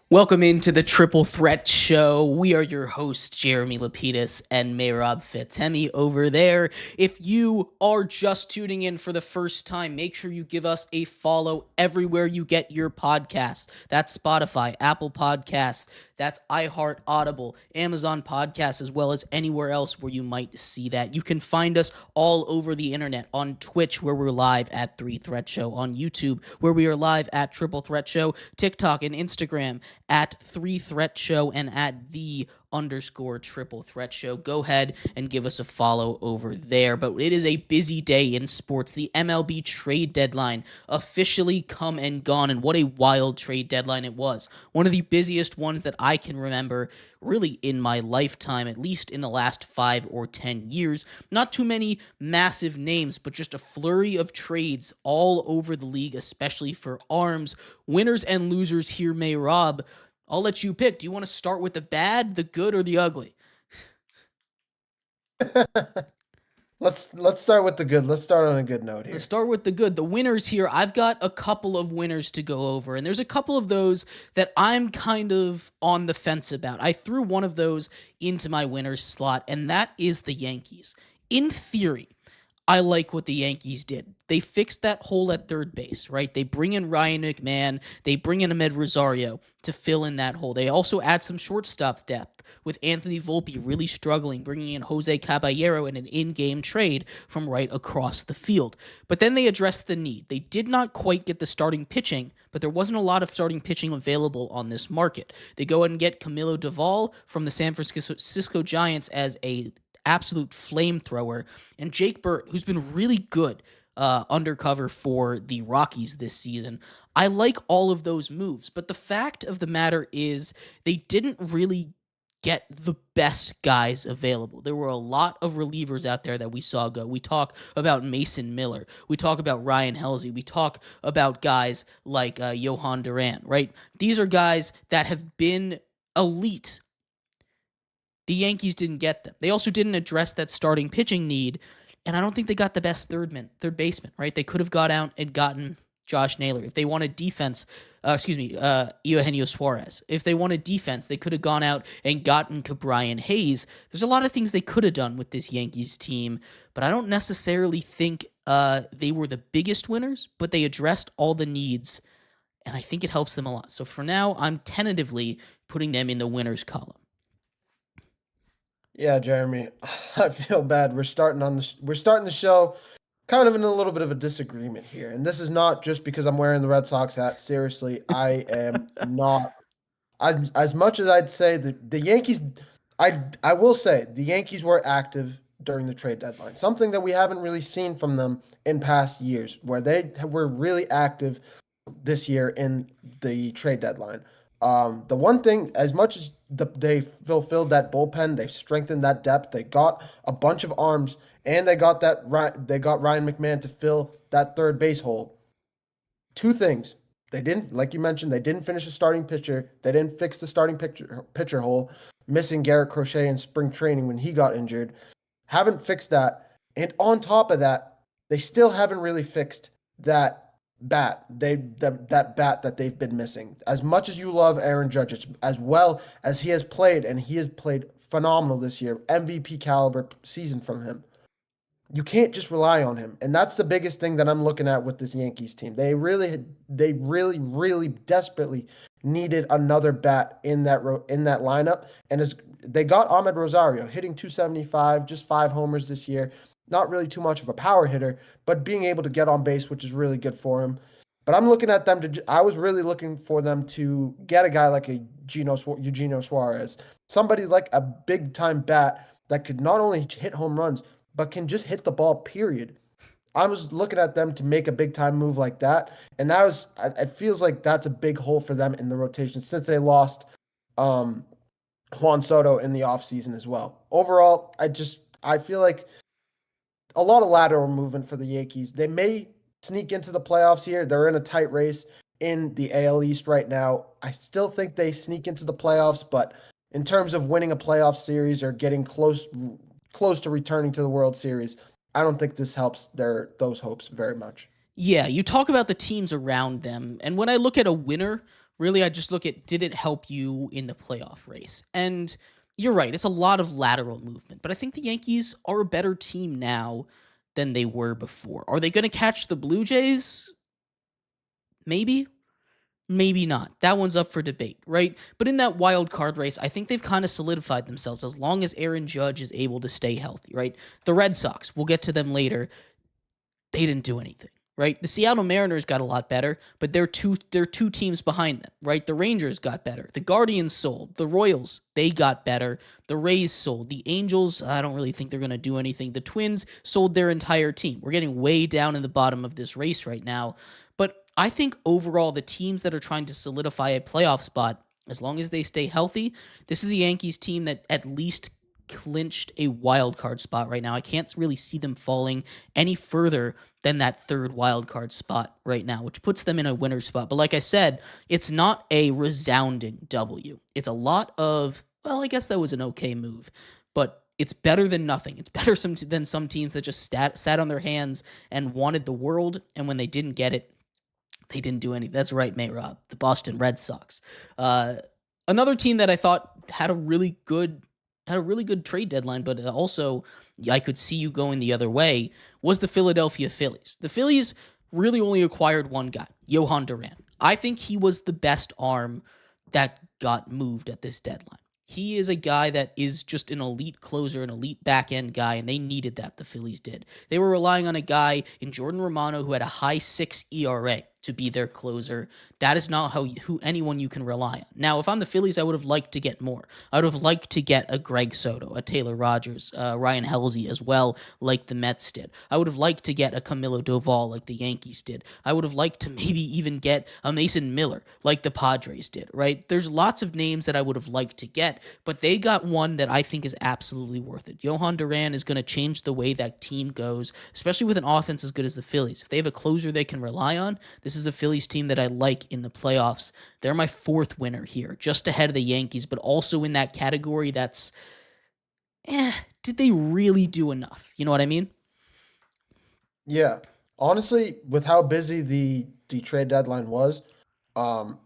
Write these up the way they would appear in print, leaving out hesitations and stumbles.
Welcome into the Triple Threat Show. We are your hosts, Jeremy Lapidus and Mehrob Fatemi over there. If you are just tuning in for the first time, make sure you give us a follow everywhere you get your podcasts. That's Spotify, Apple Podcasts, that's iHeart, Audible, Amazon Podcasts, as well as anywhere else where you might see that. You can find us all over the internet on Twitch, where we're live at 3 Threat Show, on YouTube, where we are live at Triple Threat Show, TikTok and Instagram at 3 Threat Show, and at _Triple Threat Show. Go ahead and give us a follow over there. But it is a busy day in sports. The MLB trade deadline officially come and gone, and what a wild trade deadline it was. One of the busiest ones that I can remember really in my lifetime, at least in the last 5 or 10 years. Not too many massive names, but just a flurry of trades all over the league, especially for arms. Winners and losers here, Mehrob. I'll let you pick. Do you want to start with the bad, the good, or the ugly? Let's start with the good. Let's start on a good note here. Let's start with the good. The winners here. I've got a couple of winners to go over, and there's a couple of those that I'm kind of on the fence about. I threw one of those into my winners slot, and that is the Yankees. In theory, I like what the Yankees did. They fixed that hole at third base, right? They bring in Ryan McMahon. They bring in Ahmed Rosario to fill in that hole. They also add some shortstop depth with Anthony Volpe really struggling, bringing in Jose Caballero in an in-game trade from right across the field. But then they addressed the need. They did not quite get the starting pitching, but there wasn't a lot of starting pitching available on this market. They go ahead and get Camilo Doval from the San Francisco Giants as a absolute flamethrower, and Jake Burt, who's been really good undercover for the Rockies this season. I like all of those moves, but the fact of the matter is they didn't really get the best guys available. There were a lot of relievers out there that we saw go. We talk about Mason Miller. We talk about Ryan Helsley. We talk about guys like Johan Duran, right? These are guys that have been elite. The Yankees didn't get them. They also didn't address that starting pitching need, and I don't think they got the best third baseman, right? They could have got out and gotten Josh Naylor. If they wanted defense, Eugenio Suarez. If they wanted defense, they could have gone out and gotten Brian Hayes. There's a lot of things they could have done with this Yankees team, but I don't necessarily think they were the biggest winners, but they addressed all the needs, and I think it helps them a lot. So for now, I'm tentatively putting them in the winners column. Yeah, Jeremy, I feel bad. We're starting the show kind of in a little bit of a disagreement here. And this is not just because I'm wearing the Red Sox hat. Seriously, I am not. As much as I'd say the Yankees, I will say the Yankees were active during the trade deadline. Something that we haven't really seen from them in past years, where they were really active this year in the trade deadline. The one thing, as much as they fulfilled that bullpen, they strengthened that depth. They got a bunch of arms, and they got Ryan McMahon to fill that third base hole. Two things: they didn't, like you mentioned, they didn't finish the starting pitcher. They didn't fix the starting pitcher hole, missing Garrett Crochet in spring training when he got injured. Haven't fixed that, and on top of that, they still haven't really fixed that that bat that they've been missing. As much as you love Aaron Judge, as well as he has played, and he has played phenomenal this year, MVP caliber season from him. You can't just rely on him, and that's the biggest thing that I'm looking at with this Yankees team. They really, really desperately needed another bat in that lineup, and as they got Ahmed Rosario hitting 275, just 5 homers this year. Not really too much of a power hitter, but being able to get on base, which is really good for him. But I'm looking at them I was really looking for them to get a guy like a Eugenio Suarez, somebody like a big time bat that could not only hit home runs, but can just hit the ball, period. I was looking at them to make a big time move like that. And it feels like that's a big hole for them in the rotation since they lost Juan Soto in the offseason as well. Overall, I feel like a lot of lateral movement for the Yankees. They may sneak into the playoffs here. They're in a tight race in the AL East right now. I still think they sneak into the playoffs, but in terms of winning a playoff series or getting close to returning to the World Series, I don't think this helps those hopes very much. Yeah, you talk about the teams around them, and when I look at a winner Really, I just look at, did it help you in the playoff race? And you're right, it's a lot of lateral movement, but I think the Yankees are a better team now than they were before. Are they going to catch the Blue Jays? Maybe. Maybe not. That one's up for debate, right? But in that wild card race, I think they've kind of solidified themselves as long as Aaron Judge is able to stay healthy, right? The Red Sox, we'll get to them later. They didn't do anything, right? The Seattle Mariners got a lot better, but they're two teams behind them, right? The Rangers got better. The Guardians sold. The Royals, they got better. The Rays sold. The Angels, I don't really think they're going to do anything. The Twins sold their entire team. We're getting way down in the bottom of this race right now. But I think overall, the teams that are trying to solidify a playoff spot, as long as they stay healthy, this is a Yankees team that at least clinched a wild card spot right now. I can't really see them falling any further than that third wild card spot right now, which puts them in a winner's spot. But like I said, it's not a resounding W. It's a lot of, well, I guess that was an okay move, but it's better than nothing. It's better than some teams that just sat on their hands and wanted the world, and when they didn't get it, they didn't do anything. That's right, Mehrob, the Boston Red Sox. Another team that I thought had a really good trade deadline, but also I could see you going the other way, was the Philadelphia Phillies. The Phillies really only acquired one guy, Johan Duran. I think he was the best arm that got moved at this deadline. He is a guy that is just an elite closer, an elite back end guy, and they needed that. The Phillies did. They were relying on a guy in Jordan Romano who had a high 6 ERA to be their closer. That is not who anyone you can rely on. Now, if I'm the Phillies, I would have liked to get more. I would have liked to get a Greg Soto, a Taylor Rogers, Ryan Helsley as well, like the Mets did. I would have liked to get a Camilo Doval like the Yankees did. I would have liked to maybe even get a Mason Miller like the Padres did, right? There's lots of names that I would have liked to get, but they got one that I think is absolutely worth it. Johan Duran is going to change the way that team goes, especially with an offense as good as the Phillies. If they have a closer they can rely on, this is a Phillies team that I like in the playoffs. They're my fourth winner here, just ahead of the Yankees, but also in that category that's, did they really do enough? You know what I mean? Yeah. Honestly, with how busy the trade deadline was, um,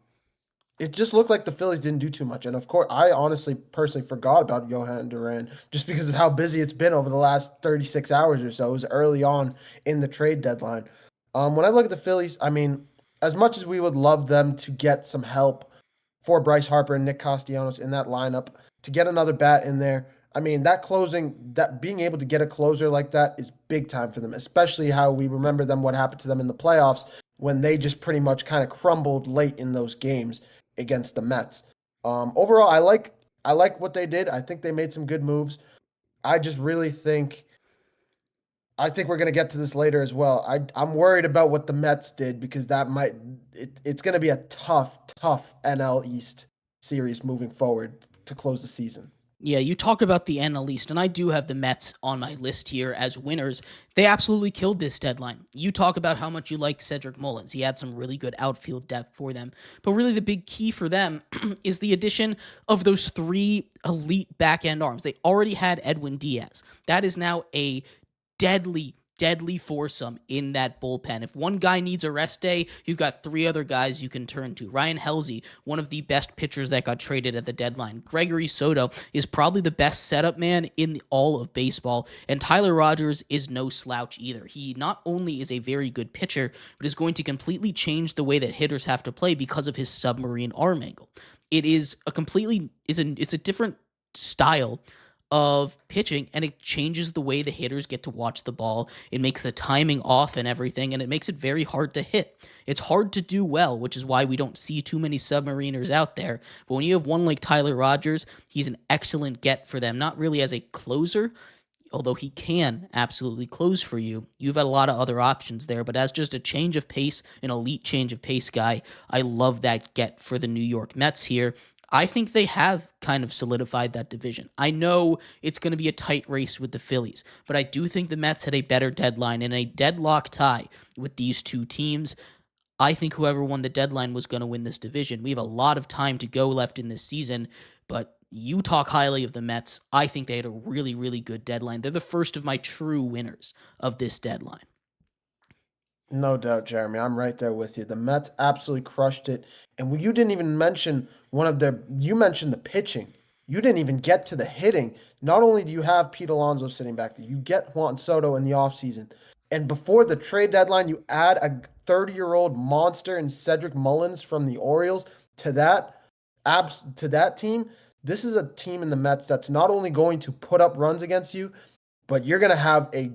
it just looked like the Phillies didn't do too much. And of course, I honestly personally forgot about Johan Duran just because of how busy it's been over the last 36 hours or so. It was early on in the trade deadline. When I look at the Phillies, I mean, as much as we would love them to get some help for Bryce Harper and Nick Castellanos in that lineup, to get another bat in there, I mean, that being able to get a closer like that is big time for them, especially how we remember them, what happened to them in the playoffs when they just pretty much kind of crumbled late in those games against the Mets. Overall, I like what they did. I think they made some good moves. I just really think I think we're going to get to this later as well. I'm worried about what the Mets did because it's going to be a tough NL East series moving forward to close the season. Yeah, you talk about the NL East, and I do have the Mets on my list here as winners. They absolutely killed this deadline. You talk about how much you like Cedric Mullins. He had some really good outfield depth for them. But really, the big key for them is the addition of those three elite back end arms. They already had Edwin Diaz. That is now a deadly foursome in that bullpen. If one guy needs a rest day, you've got three other guys you can turn to. Ryan Helsley, one of the best pitchers that got traded at the deadline. Gregory Soto is probably the best setup man in all of baseball, and Tyler Rogers is no slouch either. He not only is a very good pitcher, but is going to completely change the way that hitters have to play because of his submarine arm angle. It is it's a different style of pitching, and it changes the way the hitters get to watch the ball. It makes the timing off and everything, and it makes it very hard to hit. It's hard to do well, which is why we don't see too many submariners out there. But when you have one like Tyler Rogers, he's an excellent get for them, not really as a closer, although he can absolutely close for you. You've got a lot of other options there, but as just a change of pace, an elite change of pace guy, I love that get for the New York Mets here. I think they have kind of solidified that division. I know it's going to be a tight race with the Phillies, but I do think the Mets had a better deadline and a deadlock tie with these two teams. I think whoever won the deadline was going to win this division. We have a lot of time to go left in this season, but you talk highly of the Mets. I think they had a really good deadline. They're the first of my true winners of this deadline. No doubt, Jeremy. I'm right there with you. The Mets absolutely crushed it. And you didn't even mention you mentioned the pitching. You didn't even get to the hitting. Not only do you have Pete Alonso sitting back there, you get Juan Soto in the offseason. And before the trade deadline, you add a 30-year-old monster in Cedric Mullins from the Orioles to that team. This is a team in the Mets that's not only going to put up runs against you, but you're going to have a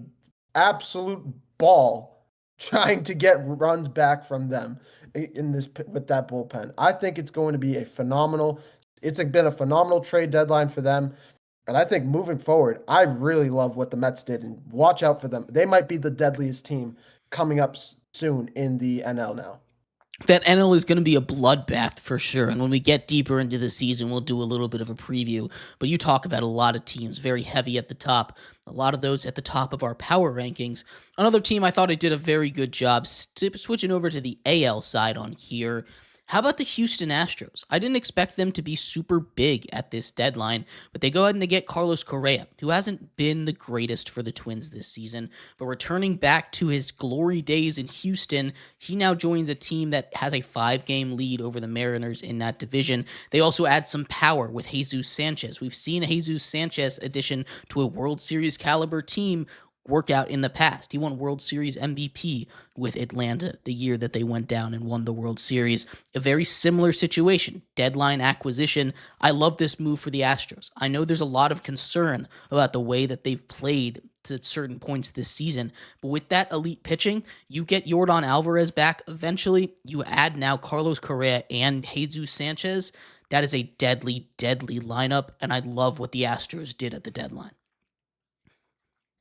absolute ball trying to get runs back from them in this with that bullpen. I think it's going to be it's been a phenomenal trade deadline for them. And I think moving forward, I really love what the Mets did, and watch out for them. They might be the deadliest team coming up soon in the NL now. That NL is going to be a bloodbath for sure. And when we get deeper into the season, we'll do a little bit of a preview. But you talk about a lot of teams very heavy at the top, a lot of those at the top of our power rankings. Another team I thought I did a very good job switching over to the AL side on here. How about the Houston Astros? I didn't expect them to be super big at this deadline, but they go ahead and they get Carlos Correa, who hasn't been the greatest for the Twins this season, but returning back to his glory days in Houston, he now joins a team that has a 5-game lead over the Mariners in that division. They also add some power with Jesus Sanchez. We've seen Jesus Sanchez addition to a World Series caliber team work out in the past. He won World Series MVP with Atlanta the year that they went down and won the World Series. A very similar situation, deadline acquisition. I love this move for the Astros. I know there's a lot of concern about the way that they've played to certain points this season, but with that elite pitching, you get Yordan Alvarez back eventually. You add now Carlos Correa and Jesus Sanchez. That is a deadly, deadly lineup, and I love what the Astros did at the deadline.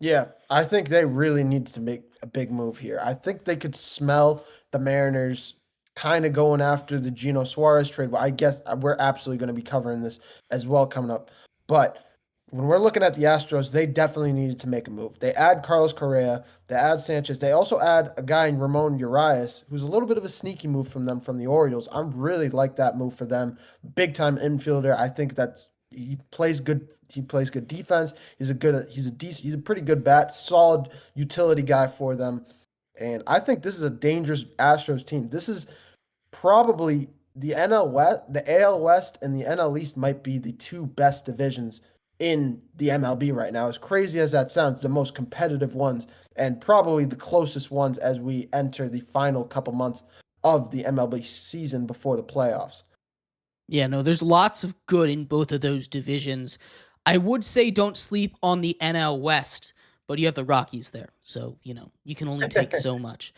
Yeah, I think they really need to make a big move here. I think they could smell the Mariners kind of going after the Geno Suarez trade. Well, I guess we're absolutely going to be covering this as well coming up. But when we're looking at the Astros, they definitely needed to make a move. They add Carlos Correa, they add Sanchez, they also add a guy in Ramon Urias, who's a little bit of a sneaky move from them from the Orioles. I really like that move for them. Big time infielder. I think that he plays good. He plays good defense. He's a pretty good bat, solid utility guy for them. And I think this is a dangerous Astros team. This is probably the NL West, the AL West, and the NL East might be the two best divisions in the MLB right now. As crazy as that sounds, the most competitive ones and probably the closest ones as we enter the final couple months of the MLB season before the playoffs. Yeah, no, there's lots of good in both of those divisions. I would say don't sleep on the NL West, but you have the Rockies there. So, you can only take so much.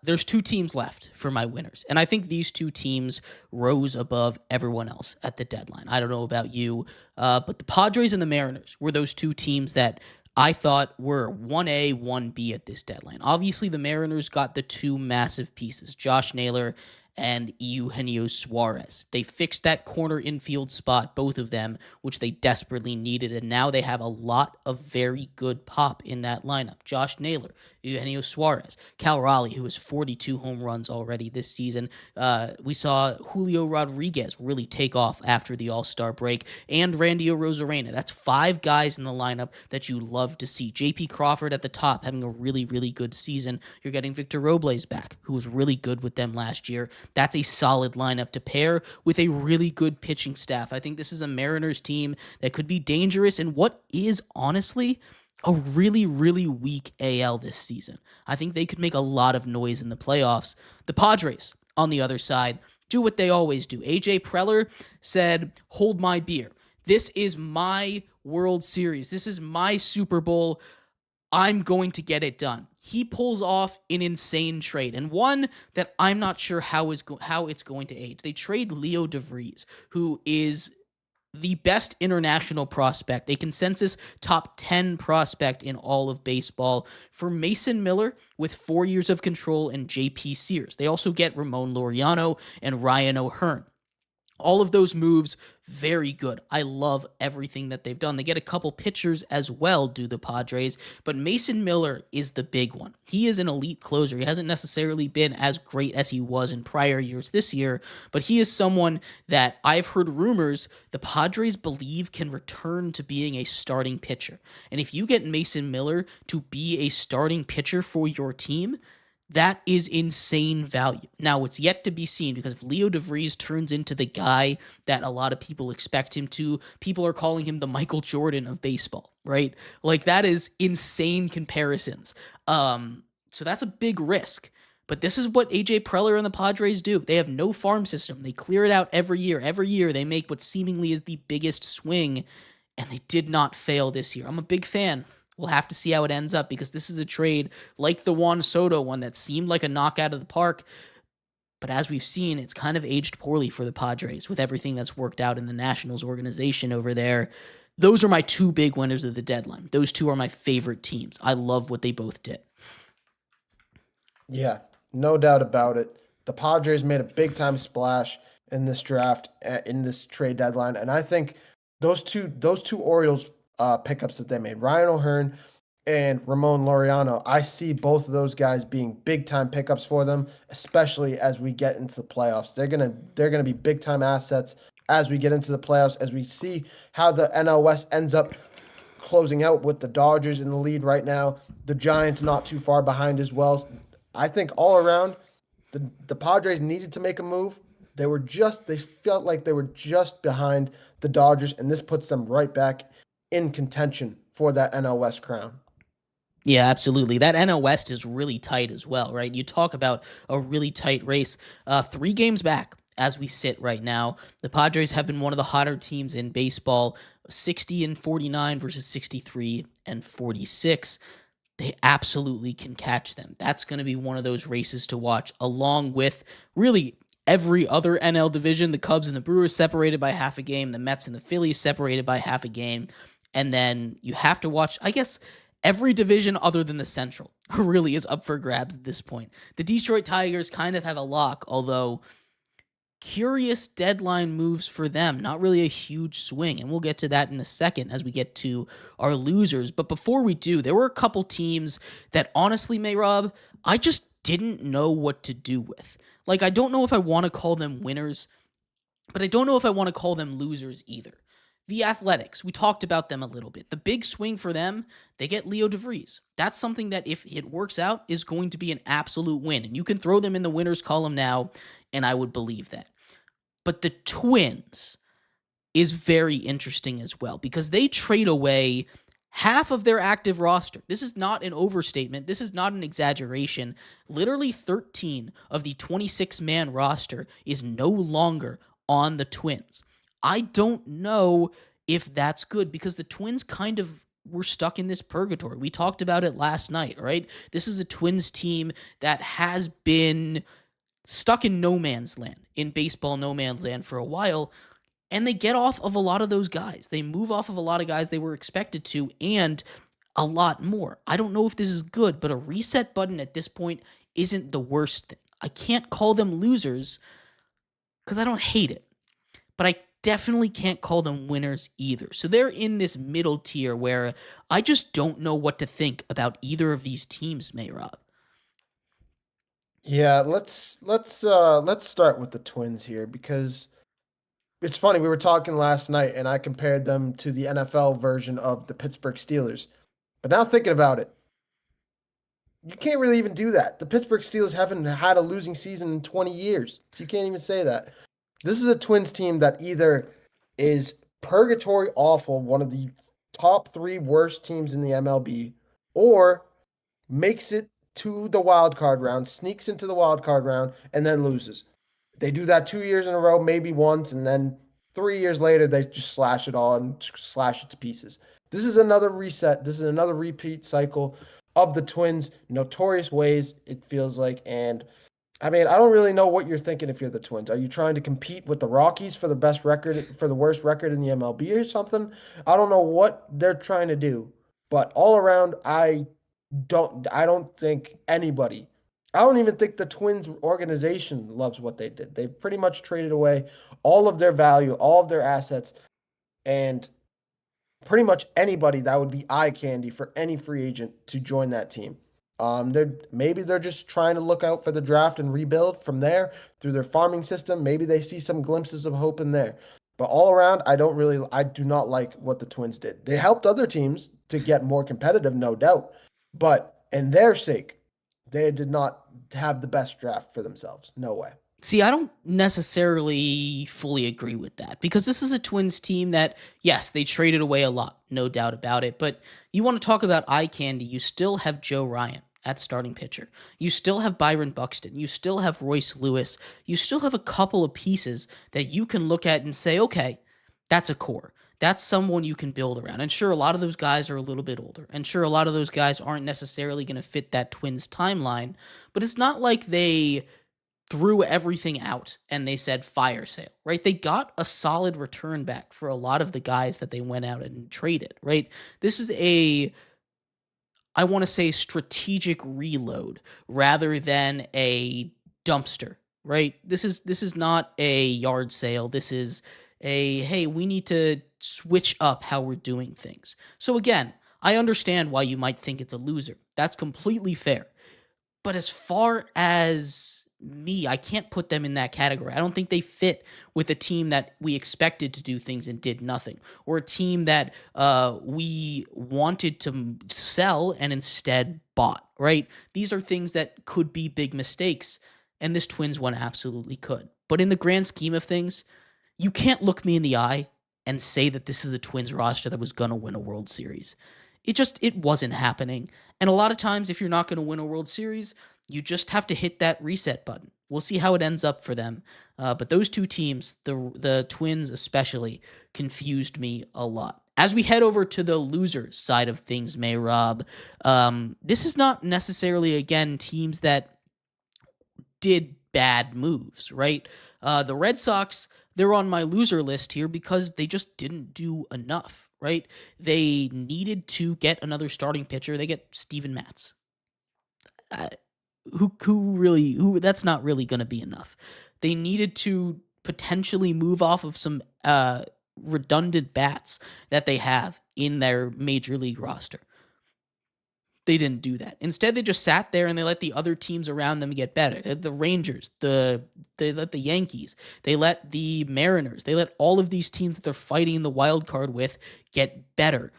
There's 2 teams left for my winners. And I think these 2 teams rose above everyone else at the deadline. I don't know about you, but the Padres and the Mariners were those 2 teams that I thought were 1A, 1B at this deadline. Obviously, the Mariners got the 2 massive pieces, Josh Naylor and Eugenio Suarez. They fixed that corner infield spot, both of them, which they desperately needed, and now they have a lot of very good pop in that lineup. Josh Naylor, Eugenio Suarez, Cal Raleigh, who has 42 home runs already this season. We saw Julio Rodriguez really take off after the All-Star break, and Randy Arozarena. That's 5 guys in the lineup that you love to see. J.P. Crawford at the top having a really, really good season. You're getting Victor Robles back, who was really good with them last year. That's a solid lineup to pair with a really good pitching staff. I think this is a Mariners team that could be dangerous in what is honestly a really, really weak AL this season. I think they could make a lot of noise in the playoffs. The Padres, on the other side, do what they always do. AJ Preller said, "Hold my beer. This is my World Series. This is my Super Bowl. I'm going to get it done." He pulls off an insane trade, and one that I'm not sure how it's going to age. They trade Leo DeVries, who is the best international prospect, a consensus top 10 prospect in all of baseball, for Mason Miller with 4 years of control and JP Sears. They also get Ramon Laureano and Ryan O'Hearn. All of those moves, very good. I love everything that they've done. They get a couple pitchers as well, do the Padres, but Mason Miller is the big one. He is an elite closer. He hasn't necessarily been as great as he was in prior years this year, but he is someone that I've heard rumors the Padres believe can return to being a starting pitcher. And if you get Mason Miller to be a starting pitcher for your team, That is insane value. Now, it's yet to be seen because if Leo DeVries turns into the guy that a lot of people expect him to, people are calling him the Michael Jordan of baseball, right? Like, that is insane comparisons. So that's a big risk. But this is what AJ Preller and the Padres do. They have no farm system. They clear it out every year. Every year, they make what seemingly is the biggest swing, and they did not fail this year. I'm a big fan. We'll have to see how it ends up because this is a trade like the Juan Soto one that seemed like a knockout of the park. But as we've seen, it's kind of aged poorly for the Padres with everything that's worked out in the Nationals organization over there. Those are my two big winners of the deadline. Those two are my favorite teams. I love what they both did. Yeah, no doubt about it. The Padres made a big time splash in this draft, in this trade deadline, and I think those two Orioles pickups that they made, Ryan O'Hearn and Ramon Laureano, I see both of those guys being big time pickups for them, especially as we get into the playoffs. They're gonna be big time assets as we get into the playoffs, as we see how the NL West ends up closing out with the Dodgers in the lead right now. The Giants not too far behind as well. I think all around, the Padres needed to make a move. They felt like they were just behind the Dodgers, and this puts them right back in contention for that NL West crown. Yeah, absolutely. That NL West is really tight as well, right? You talk about a really tight race. 3 games back as we sit right now. The Padres have been one of the hotter teams in baseball, 60-49 versus 63-46. They absolutely can catch them. That's going to be one of those races to watch, along with really every other NL division. The Cubs and the Brewers separated by half a game, the Mets and the Phillies separated by half a game. And then you have to watch, I guess, every division other than the Central really is up for grabs at this point. The Detroit Tigers kind of have a lock, although curious deadline moves for them. Not really a huge swing. And we'll get to that in a second as we get to our losers. But before we do, there were a couple teams that honestly, Mehrob, I just didn't know what to do with. Like, I don't know if I want to call them winners, but I don't know if I want to call them losers either. The Athletics, we talked about them a little bit. The big swing for them, they get Leo DeVries. That's something that, if it works out, is going to be an absolute win. And you can throw them in the winners column now, and I would believe that. But the Twins is very interesting as well because they trade away half of their active roster. This is not an overstatement. This is not an exaggeration. Literally 13 of the 26-man roster is no longer on the Twins. I don't know if that's good because the Twins kind of were stuck in this purgatory. We talked about it last night, right? This is a Twins team that has been stuck in no man's land, in baseball no man's land for a while, and they get off of a lot of those guys. They move off of a lot of guys they were expected to, and a lot more. I don't know if this is good, but a reset button at this point isn't the worst thing. I can't call them losers because I don't hate it, but I definitely can't call them winners either. So they're in this middle tier where I just don't know what to think about either of these teams, Mayrob. Yeah, let's start with the Twins here because it's funny. We were talking last night, and I compared them to the NFL version of the Pittsburgh Steelers. But now thinking about it, you can't really even do that. The Pittsburgh Steelers haven't had a losing season in 20 years, so you can't even say that. This is a Twins team that either is purgatory awful, one of the top 3 worst teams in the MLB, or makes it to the wild card round, sneaks into the wild card round, and then loses. They do that 2 years in a row, maybe once, and then 3 years later, they just slash it all and slash it to pieces. This is another reset. This is another repeat cycle of the Twins' notorious ways, it feels like. And I mean, I don't really know what you're thinking if you're the Twins. Are you trying to compete with the Rockies for the best record, for the worst record in the MLB or something? I don't know what they're trying to do. But all around, I don't think anybody, I don't even think the Twins organization loves what they did. They pretty much traded away all of their value, all of their assets, and pretty much anybody that would be eye candy for any free agent to join that team. Maybe they're just trying to look out for the draft and rebuild from there through their farming system. Maybe they see some glimpses of hope in there. But all around, I do not like what the Twins did. They helped other teams to get more competitive, no doubt. But in their sake, they did not have the best draft for themselves. No way. See, I don't necessarily fully agree with that because this is a Twins team that, yes, they traded away a lot, no doubt about it. But you want to talk about eye candy, you still have Joe Ryan at starting pitcher. You still have Byron Buxton. You still have Royce Lewis. You still have a couple of pieces that you can look at and say, okay, that's a core. That's someone you can build around. And sure, a lot of those guys are a little bit older. And sure, a lot of those guys aren't necessarily going to fit that Twins timeline. But it's not like they threw everything out and they said fire sale, right? They got a solid return back for a lot of the guys that they went out and traded, right? This is I want to say strategic reload rather than a dumpster, right? This is not a yard sale. This is a hey, we need to switch up how we're doing things. So again, I understand why you might think it's a loser. That's completely fair. But as far as me, I can't put them in that category. I don't think they fit with a team that we expected to do things and did nothing, or a team that we wanted to sell and instead bought, right? These are things that could be big mistakes, and this Twins one absolutely could. But in the grand scheme of things, you can't look me in the eye and say that this is a Twins roster that was going to win a World Series. It wasn't happening. And a lot of times, if you're not going to win a World Series, you just have to hit that reset button. We'll see how it ends up for them. But those two teams, the Twins especially, confused me a lot. As we head over to the loser side of things, Mehrob, this is not necessarily, again, teams that did bad moves, right? The Red Sox, they're on my loser list here because they just didn't do enough, right? They needed to get another starting pitcher. They get Steven Matz. Who that's not really going to be enough. They needed to potentially move off of some redundant bats that they have in their major league roster. They didn't do that. Instead, they just sat there and they let the other teams around them get better. The Rangers, they let the Yankees, they let the Mariners, they let all of these teams that they're fighting the wild card with get better.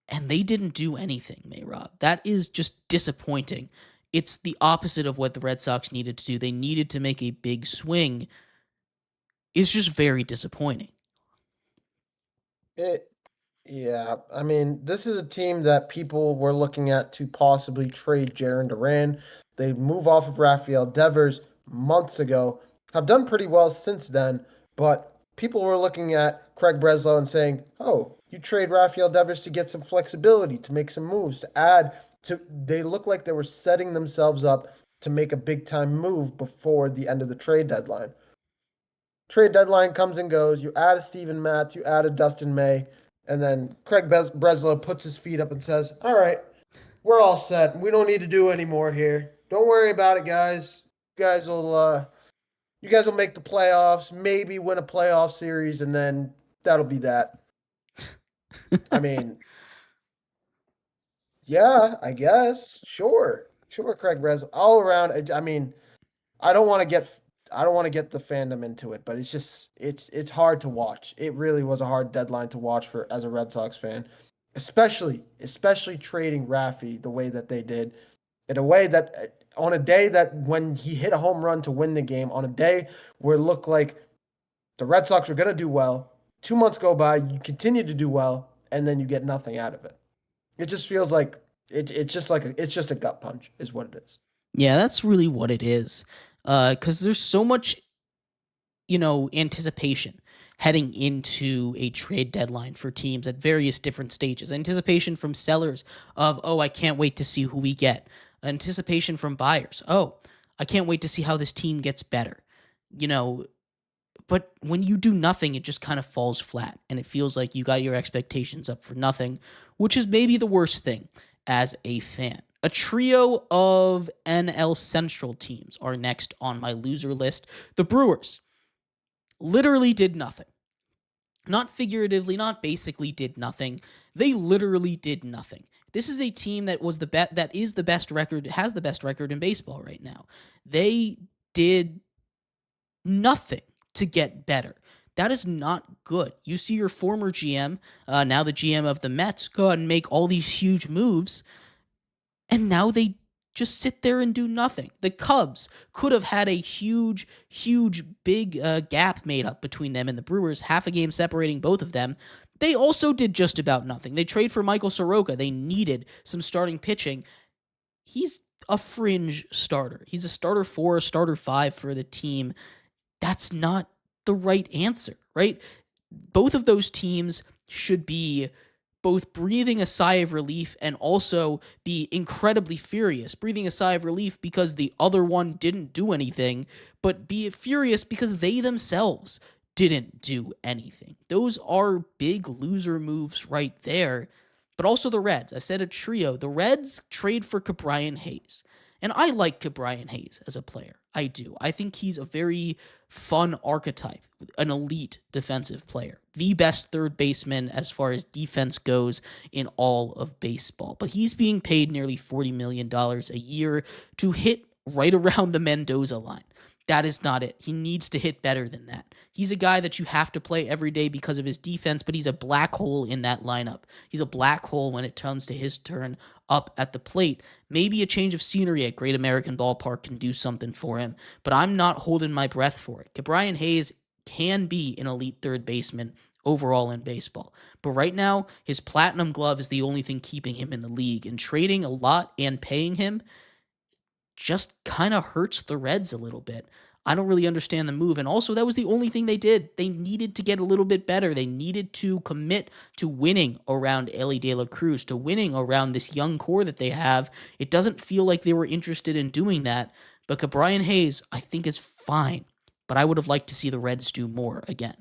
And they didn't do anything, Mehrob. That is just disappointing. It's the opposite of what the Red Sox needed to do. They needed to make a big swing. It's just very disappointing. It, yeah, I mean, this is a team that people were looking at to possibly trade Jarren Duran. They move off of Rafael Devers months ago, have done pretty well since then, but people were looking at Craig Breslow and saying, oh, you trade Rafael Devers to get some flexibility, to make some moves, to add to. They look like they were setting themselves up to make a big time move before the end of the trade deadline. Trade deadline comes and goes. You add a Steven Matz, you add a Dustin May, and then Craig Breslow puts his feet up and says, all right, we're all set. We don't need to do any more here. Don't worry about it, guys. You guys will make the playoffs, maybe win a playoff series, and then that'll be that. I mean, yeah, I guess. Sure. Sure, Craig Breslow. All around, I mean, I don't want to get the fandom into it, but it's hard to watch. It really was a hard deadline to watch for as a Red Sox fan, especially trading Rafi the way that they did, in a way that on a day that when he hit a home run to win the game, on a day where it looked like the Red Sox were going to do well. 2 months go by, you continue to do well, and then you get nothing out of it. It just feels like it's just a gut punch, is what it is. Yeah, that's really what it is. Because there's so much, anticipation heading into a trade deadline for teams at various different stages. Anticipation from sellers of, oh, I can't wait to see who we get. Anticipation from buyers. Oh, I can't wait to see how this team gets better. But when you do nothing, it just kind of falls flat. And it feels like you got your expectations up for nothing, which is maybe the worst thing as a fan. A trio of NL Central teams are next on my loser list. The Brewers literally did nothing. Not figuratively, not basically did nothing. They literally did nothing. This is a team that was that is the best record, has the best record in baseball right now. They did nothing to get better. That is not good. You see your former GM, now the GM of the Mets, go out and make all these huge moves, and now they just sit there and do nothing. The Cubs could have had a huge, huge, big gap made up between them and the Brewers, half a game separating both of them. They also did just about nothing. They trade for Michael Soroka. They needed some starting pitching. He's a fringe starter. He's a starter 4, a starter 5 for the team. That's not the right answer, right? Both of those teams should be both breathing a sigh of relief and also be incredibly furious. Breathing a sigh of relief because the other one didn't do anything, but be furious because they themselves didn't do anything. Those are big loser moves right there. But also the Reds. I've said a trio. The Reds trade for Ke'Bryan Hayes. And I like Ke'Bryan Hayes as a player. I do. I think he's a very fun archetype, an elite defensive player, the best third baseman as far as defense goes in all of baseball. But he's being paid nearly $40 million a year to hit right around the Mendoza line. That is not it. He needs to hit better than that. He's a guy that you have to play every day because of his defense, but he's a black hole in that lineup. He's a black hole when it comes to his turn up at the plate. Maybe a change of scenery at Great American Ballpark can do something for him, but I'm not holding my breath for it. Ke'Bryan Hayes can be an elite third baseman overall in baseball. But right now, his platinum glove is the only thing keeping him in the league, and trading a lot and paying him just kind of hurts the Reds a little bit. I don't really understand the move. And also, that was the only thing they did. They needed to get a little bit better. They needed to commit to winning around Elly De La Cruz, to winning around this young core that they have. It doesn't feel like they were interested in doing that. But Ke'Bryan Hayes, I think, is fine. But I would have liked to see the Reds do more again.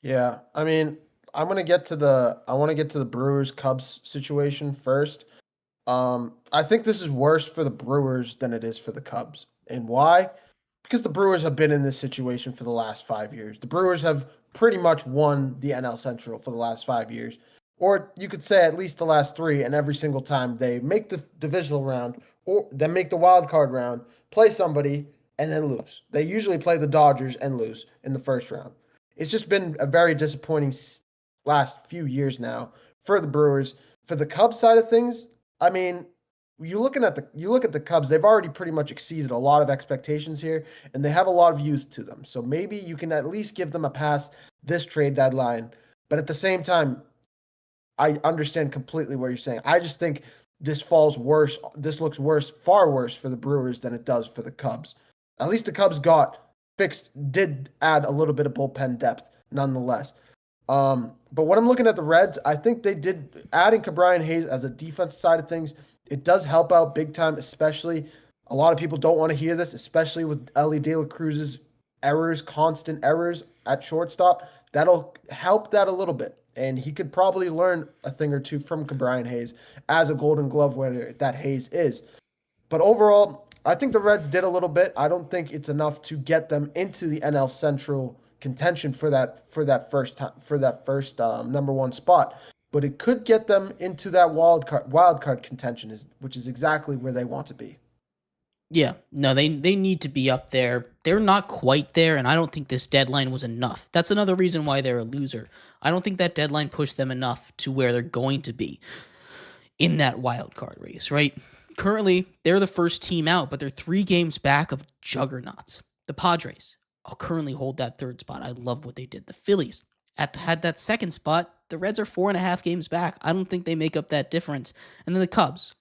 Yeah, I mean, I want to get to the Brewers Cubs situation first. I think this is worse for the Brewers than it is for the Cubs. And why? Because the Brewers have been in this situation for the last 5 years. The Brewers have pretty much won the NL Central for the last 5 years. Or you could say at least the last three, and every single time they make the divisional round or then make the wild card round, play somebody, and then lose. They usually play the Dodgers and lose in the first round. It's just been a very disappointing last few years now for the Brewers. For the Cubs side of things, I mean, you look at the Cubs, they've already pretty much exceeded a lot of expectations here, and they have a lot of youth to them. So maybe you can at least give them a pass this trade deadline. But at the same time, I understand completely what you're saying. I just think this falls worse. This looks worse, far worse for the Brewers than it does for the Cubs. At least the Cubs did add a little bit of bullpen depth nonetheless. But when I'm looking at the Reds, I think they did adding Ke'Bryan Hayes as a defense side of things. It does help out big time, especially a lot of people don't want to hear this, especially with Elly De La Cruz's constant errors at shortstop. That'll help that a little bit. And he could probably learn a thing or two from Ke'Bryan Hayes as a Golden Glove winner that Hayes is. But overall, I think the Reds did a little bit. I don't think it's enough to get them into the NL Central contention for that first number one spot. But it could get them into that wild card contention, which is exactly where they want to be. Yeah, no, they need to be up there. They're not quite there, and I don't think this deadline was enough. That's another reason why they're a loser. I don't think that deadline pushed them enough to where they're going to be in that wild card race, right? Currently, they're the first team out, but they're 3 games back of juggernauts. The Padres currently hold that third spot. I love what they did. The Phillies had that second spot. The Reds are 4.5 games back. I don't think they make up that difference. And then the Cubs.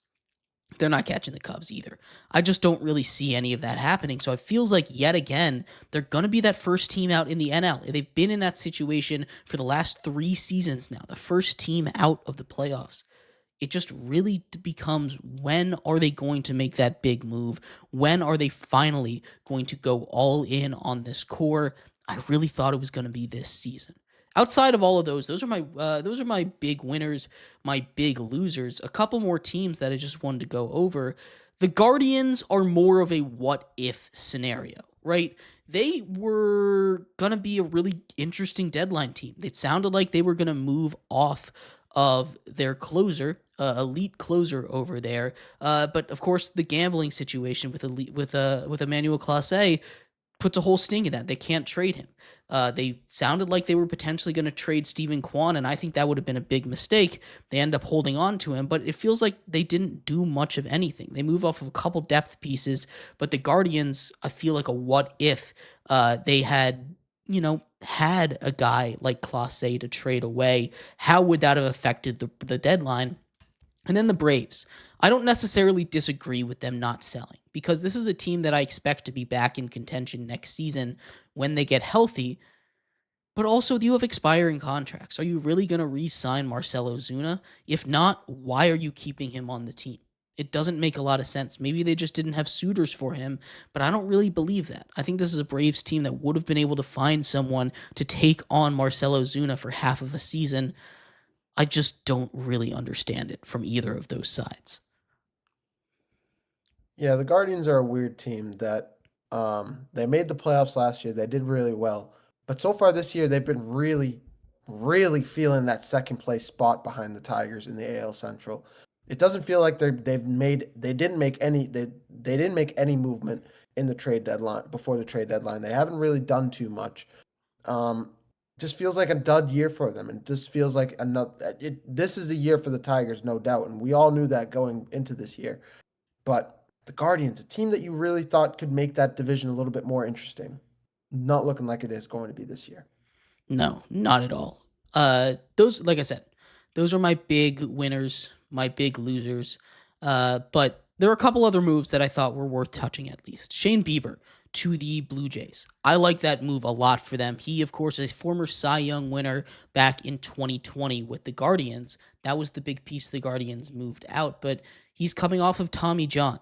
They're not catching the Cubs either. I just don't really see any of that happening. So it feels like yet again, they're going to be that first team out in the NL. They've been in that situation for the last 3 seasons now. The first team out of the playoffs. It just really becomes, when are they going to make that big move? When are they finally going to go all in on this core? I really thought it was going to be this season. Outside of all of those are my big winners, my big losers. A couple more teams that I just wanted to go over. The Guardians are more of a what if scenario, right? They were going to be a really interesting deadline team. It sounded like they were going to move off of their closer, elite closer over there. But of course, the gambling situation with Emmanuel Clase puts a whole sting in that. They can't trade him. They sounded like they were potentially going to trade Stephen Kwan, and I think that would have been a big mistake. They end up holding on to him, but it feels like they didn't do much of anything. They move off of a couple depth pieces, but the Guardians, I feel like a what if they had, had a guy like Clase to trade away. How would that have affected the deadline? And then the Braves. I don't necessarily disagree with them not selling because this is a team that I expect to be back in contention next season when they get healthy. But also, you have expiring contracts. Are you really going to re sign Marcell Ozuna? If not, why are you keeping him on the team? It doesn't make a lot of sense. Maybe they just didn't have suitors for him, but I don't really believe that. I think this is a Braves team that would have been able to find someone to take on Marcell Ozuna for half of a season. I just don't really understand it from either of those sides. Yeah, the Guardians are a weird team that they made the playoffs last year. They did really well. But so far this year, they've been really, really feeling that second place spot behind the Tigers in the AL Central. It doesn't feel like they didn't make any movement in the trade deadline before the trade deadline. They haven't really done too much. Um, just feels like a dud year for them, and it just feels like this is the year for the Tigers, no doubt, and we all knew that going into this year. But the Guardians, a team that you really thought could make that division a little bit more interesting, not looking like it is going to be this year. No, not at all. Those, like I said, those are my big winners, my big losers. But there are a couple other moves that I thought were worth touching at least. Shane Bieber to the Blue Jays. I like that move a lot for them. He, of course, is a former Cy Young winner back in 2020 with the Guardians. That was the big piece the Guardians moved out, but he's coming off of Tommy John.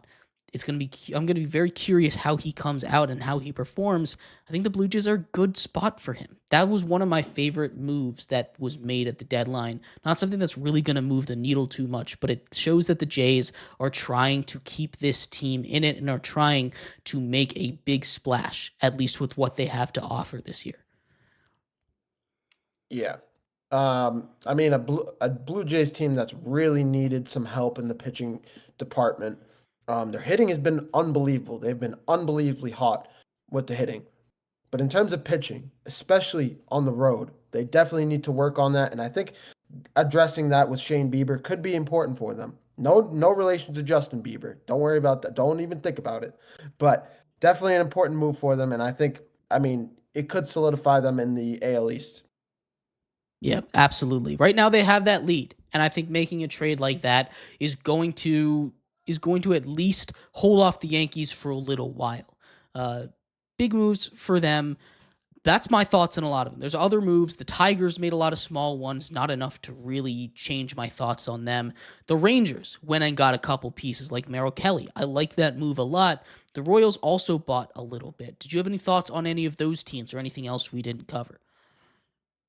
I'm going to be very curious how he comes out and how he performs. I think the Blue Jays are a good spot for him. That was one of my favorite moves that was made at the deadline. Not something that's really going to move the needle too much, but it shows that the Jays are trying to keep this team in it and are trying to make a big splash, at least with what they have to offer this year. Yeah. I mean, a Blue Jays team that's really needed some help in the pitching department. Their hitting has been unbelievable. They've been unbelievably hot with the hitting. But in terms of pitching, especially on the road, they definitely need to work on that. And I think addressing that with Shane Bieber could be important for them. No relation to Justin Bieber. Don't worry about that. Don't even think about it. But definitely an important move for them. And I mean, it could solidify them in the AL East. Yeah, absolutely. Right now they have that lead, and I think making a trade like that is going to at least hold off the Yankees for a little while. Uh, Big moves for them. That's my thoughts on a lot of them. There's other moves. The Tigers made a lot of small ones, not enough to really change my thoughts on them. The Rangers went and got a couple pieces like Merrill Kelly. I like that move a lot. The Royals also bought a little bit. Did you have any thoughts on any of those teams or anything else we didn't cover?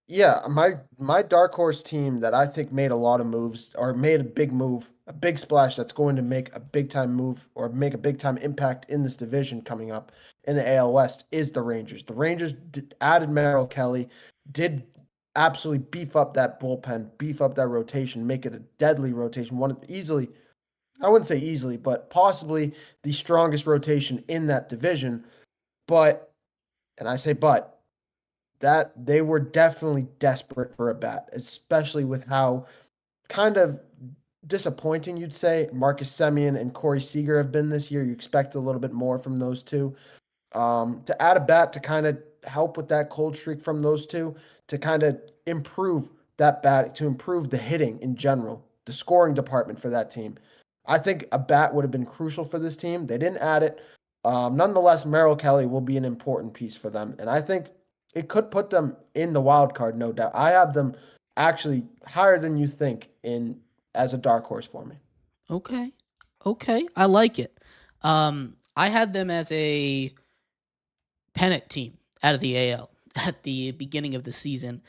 Yeah, my dark horse team that I think made a lot of moves or made a big move, a big splash that's going to make a big time move or make a big time impact in this division coming up in the AL West is the Rangers. The Rangers added Merrill Kelly, did absolutely beef up that bullpen, beef up that rotation, make it a deadly rotation. One easily, I wouldn't say easily, but possibly the strongest rotation in that division. But, and I say but, that they were definitely desperate for a bat, especially with how kind of disappointing you'd say Marcus Semien and Corey Seager have been this year. You expect a little bit more from those two. To add a bat to kind of help with that cold streak from those two, to kind of improve that bat, to improve the hitting in general, the scoring department for that team. I think a bat would have been crucial for this team. They didn't add it. Nonetheless, Merrill Kelly will be an important piece for them. And I think it could put them in the wild card, no doubt. I have them actually higher than you think in as a dark horse for me. Okay. Okay. I like it. I had them as a pennant team out of the AL at the beginning of the season.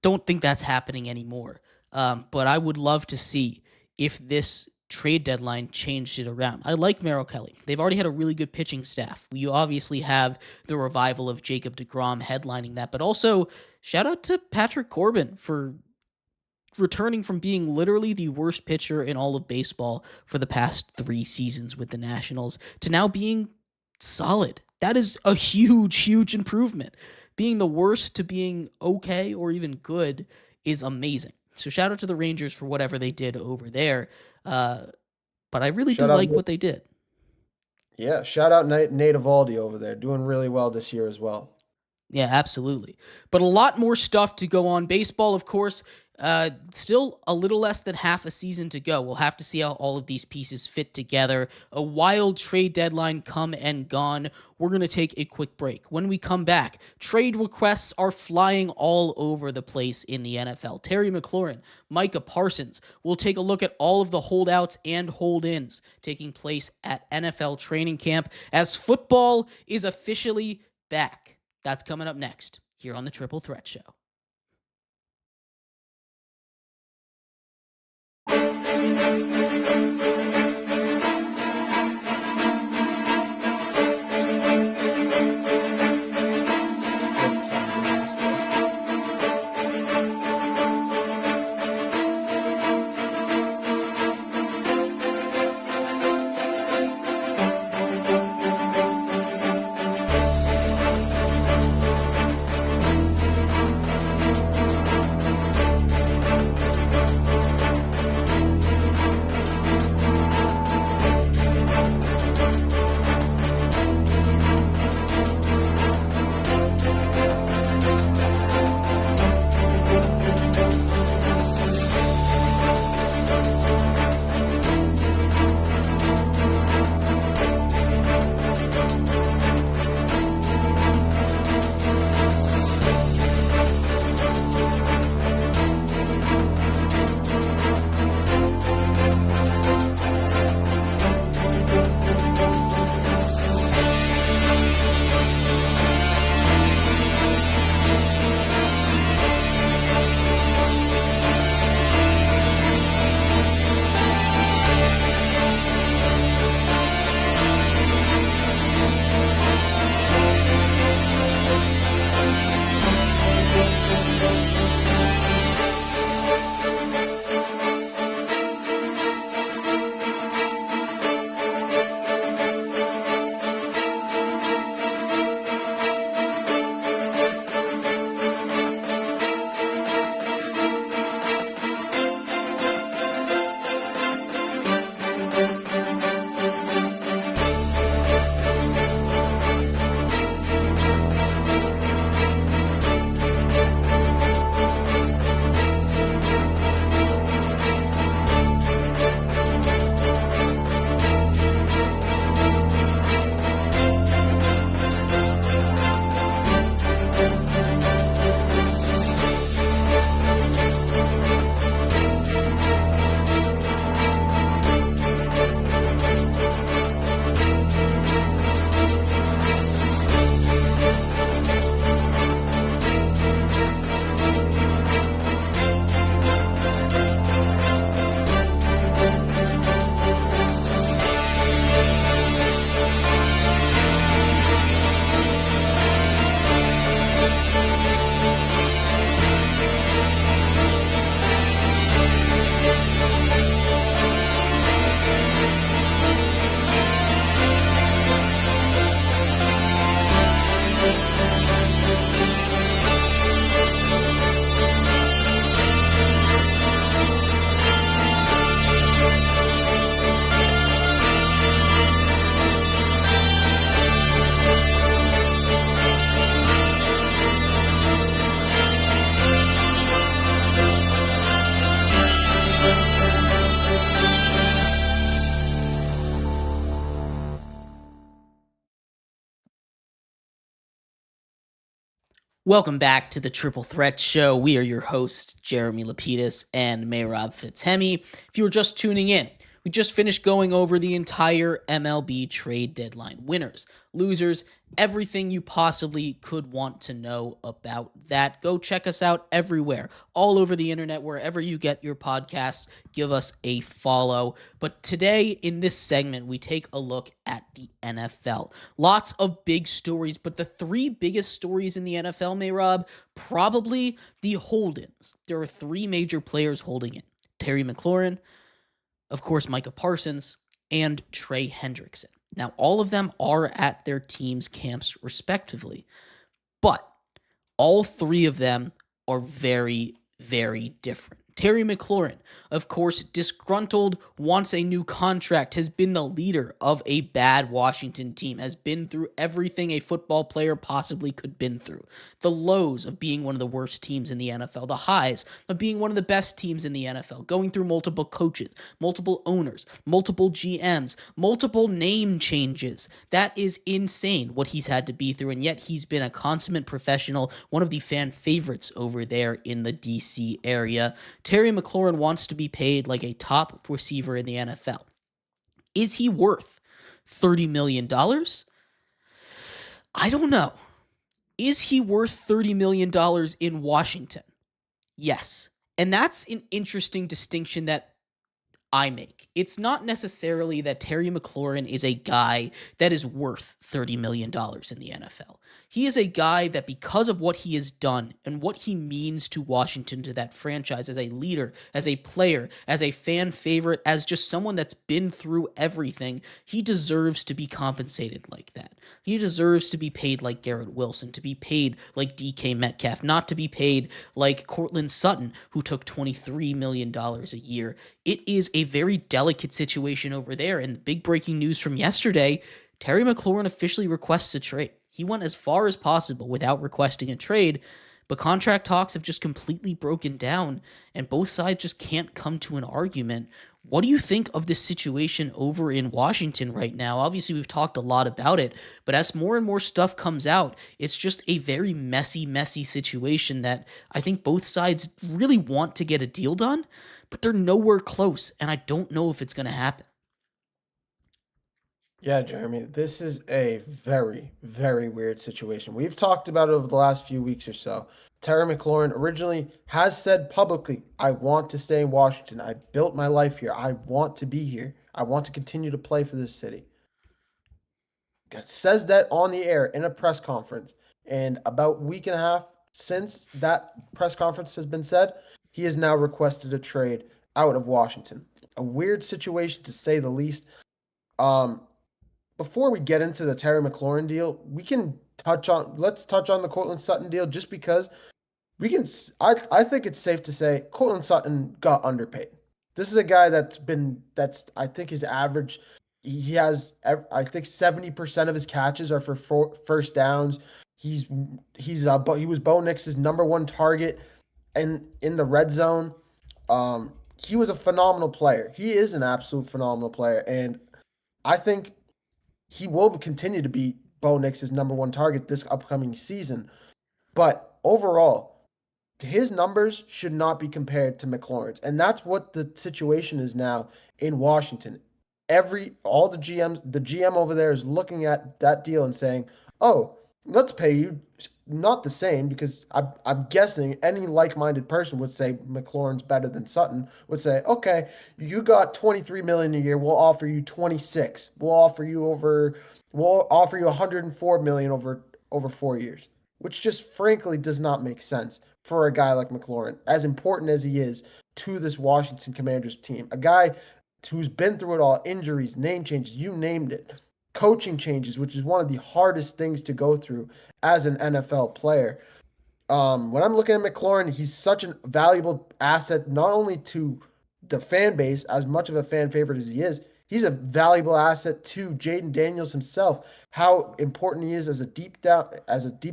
Don't think that's happening anymore. But I would love to see if this trade deadline changed it around. I like Merrill Kelly. They've already had a really good pitching staff. We obviously have the revival of Jacob deGrom headlining that, but also shout out to Patrick Corbin for returning from being literally the worst pitcher in all of baseball for the past 3 seasons with the Nationals to now being solid. That is a huge, huge improvement. Being the worst to being okay or even good is amazing. So shout out to the Rangers for whatever they did over there. Uh, but I really do Shout out, like what they did. yeah, shout out Nate Eovaldi over there, doing really well this year as well. Yeah, absolutely. But a lot more stuff to go on. Baseball, of course, still a little less than half a season to go. We'll have to see how all of these pieces fit together. A wild trade deadline come and gone. We're going to take a quick break. When we come back, trade requests are flying all over the place in the NFL. Terry McLaurin, Micah Parsons. We'll take a look at all of the holdouts and hold-ins taking place at NFL training camp as football is officially back. That's coming up next here on the Triple Threat Show. Still pondering this list. Welcome back to the Triple Threat Show. We are your hosts, Jeremy Lapidus and Mehrob Fatemi. If you were just tuning in, we just finished going over the entire MLB trade deadline. Winners, losers, everything you possibly could want to know about that. Go check us out everywhere, all over the internet, wherever you get your podcasts. Give us a follow. But today, in this segment, we take a look at the NFL. Lots of big stories, but the three biggest stories in the NFL, Mehrob, probably the hold-ins. There are three major players holding in. Terry McLaurin, of course, Micah Parsons, and Trey Hendrickson. Now, all of them are at their team's camps respectively, but all three of them are very, very different. Terry McLaurin, of course, disgruntled, wants a new contract, has been the leader of a bad Washington team, has been through everything a football player possibly could been through. The lows of being one of the worst teams in the NFL, the highs of being one of the best teams in the NFL, going through multiple coaches, multiple owners, multiple GMs, multiple name changes. That is insane what he's had to be through, and yet he's been a consummate professional, one of the fan favorites over there in the DC area. Terry McLaurin wants to be paid like a top receiver in the NFL. Is he worth $30 million? I don't know. Is he worth $30 million in Washington? Yes. And that's an interesting distinction that I make. It's not necessarily that Terry McLaurin is a guy that is worth $30 million in the NFL. He is a guy that, because of what he has done and what he means to Washington, to that franchise, as a leader, as a player, as a fan favorite, as just someone that's been through everything, he deserves to be compensated like that. He deserves to be paid like Garrett Wilson, to be paid like DK Metcalf, not to be paid like Courtland Sutton, who took $23 million a year. It is a very delicate situation over there. And big breaking news from yesterday, Terry McLaurin officially requests a trade. He went as far as possible without requesting a trade, but contract talks have just completely broken down, and both sides just can't come to an argument. What do you think of this situation over in Washington right now? Obviously, we've talked a lot about it, but as more and more stuff comes out, it's just a very messy, messy situation that I think both sides really want to get a deal done, but they're nowhere close, and I don't know if it's going to happen. Yeah, Jeremy, this is a very, very weird situation. We've talked about it over the last few weeks or so. Terry McLaurin originally has said publicly, I want to stay in Washington. I built my life here. I want to be here. I want to continue to play for this city. Says that on the air in a press conference. And about a week and a half since that press conference has been said, he has now requested a trade out of Washington. A weird situation to say the least. Um, Before we get into the Terry McLaurin deal, let's touch on the Courtland Sutton deal, just because I think it's safe to say Courtland Sutton got underpaid. This is a guy I think his average, he has, I think 70% of his catches are for first downs. But he was Bo Nix's number one target and in the red zone. He was a phenomenal player. He is an absolute phenomenal player. And I think he will continue to be Bo Nix's number one target this upcoming season. But overall, his numbers should not be compared to McLaurin's. And that's what the situation is now in Washington. All the GM over there is looking at that deal and saying, oh, let's pay you not the same, because I'm guessing any like-minded person would say McLaurin's better than Sutton, would say, okay, you got 23 million a year, we'll offer you 26. We'll offer you 104 million over 4 years, which just frankly does not make sense for a guy like McLaurin, as important as he is to this Washington Commanders team. A guy who's been through it all, injuries, name changes, you named it, coaching changes, which is one of the hardest things to go through as an NFL player. When I'm looking at McLaurin, he's such a valuable asset, not only to the fan base, as much of a fan favorite as he is, he's a valuable asset to Jaden Daniels himself. How important he is as a deep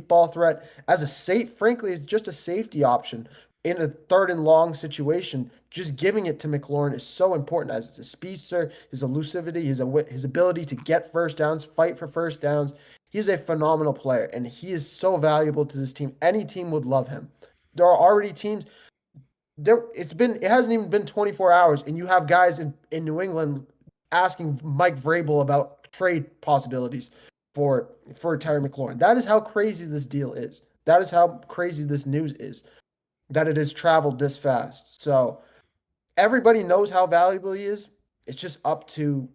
ball threat, as a frankly, as just a safety option in a third and long situation. Just giving it to McLaurin is so important, as it's a speedster, his elusivity, his ability to get first downs, fight for first downs. He's a phenomenal player, and he is so valuable to this team. Any team would love him. There are already teams. It hasn't even been 24 hours, and you have guys in New England asking Mike Vrabel about trade possibilities for Terry McLaurin. That is how crazy this deal is. That is how crazy this news is, that it has traveled this fast. So everybody knows how valuable he is. It's just up to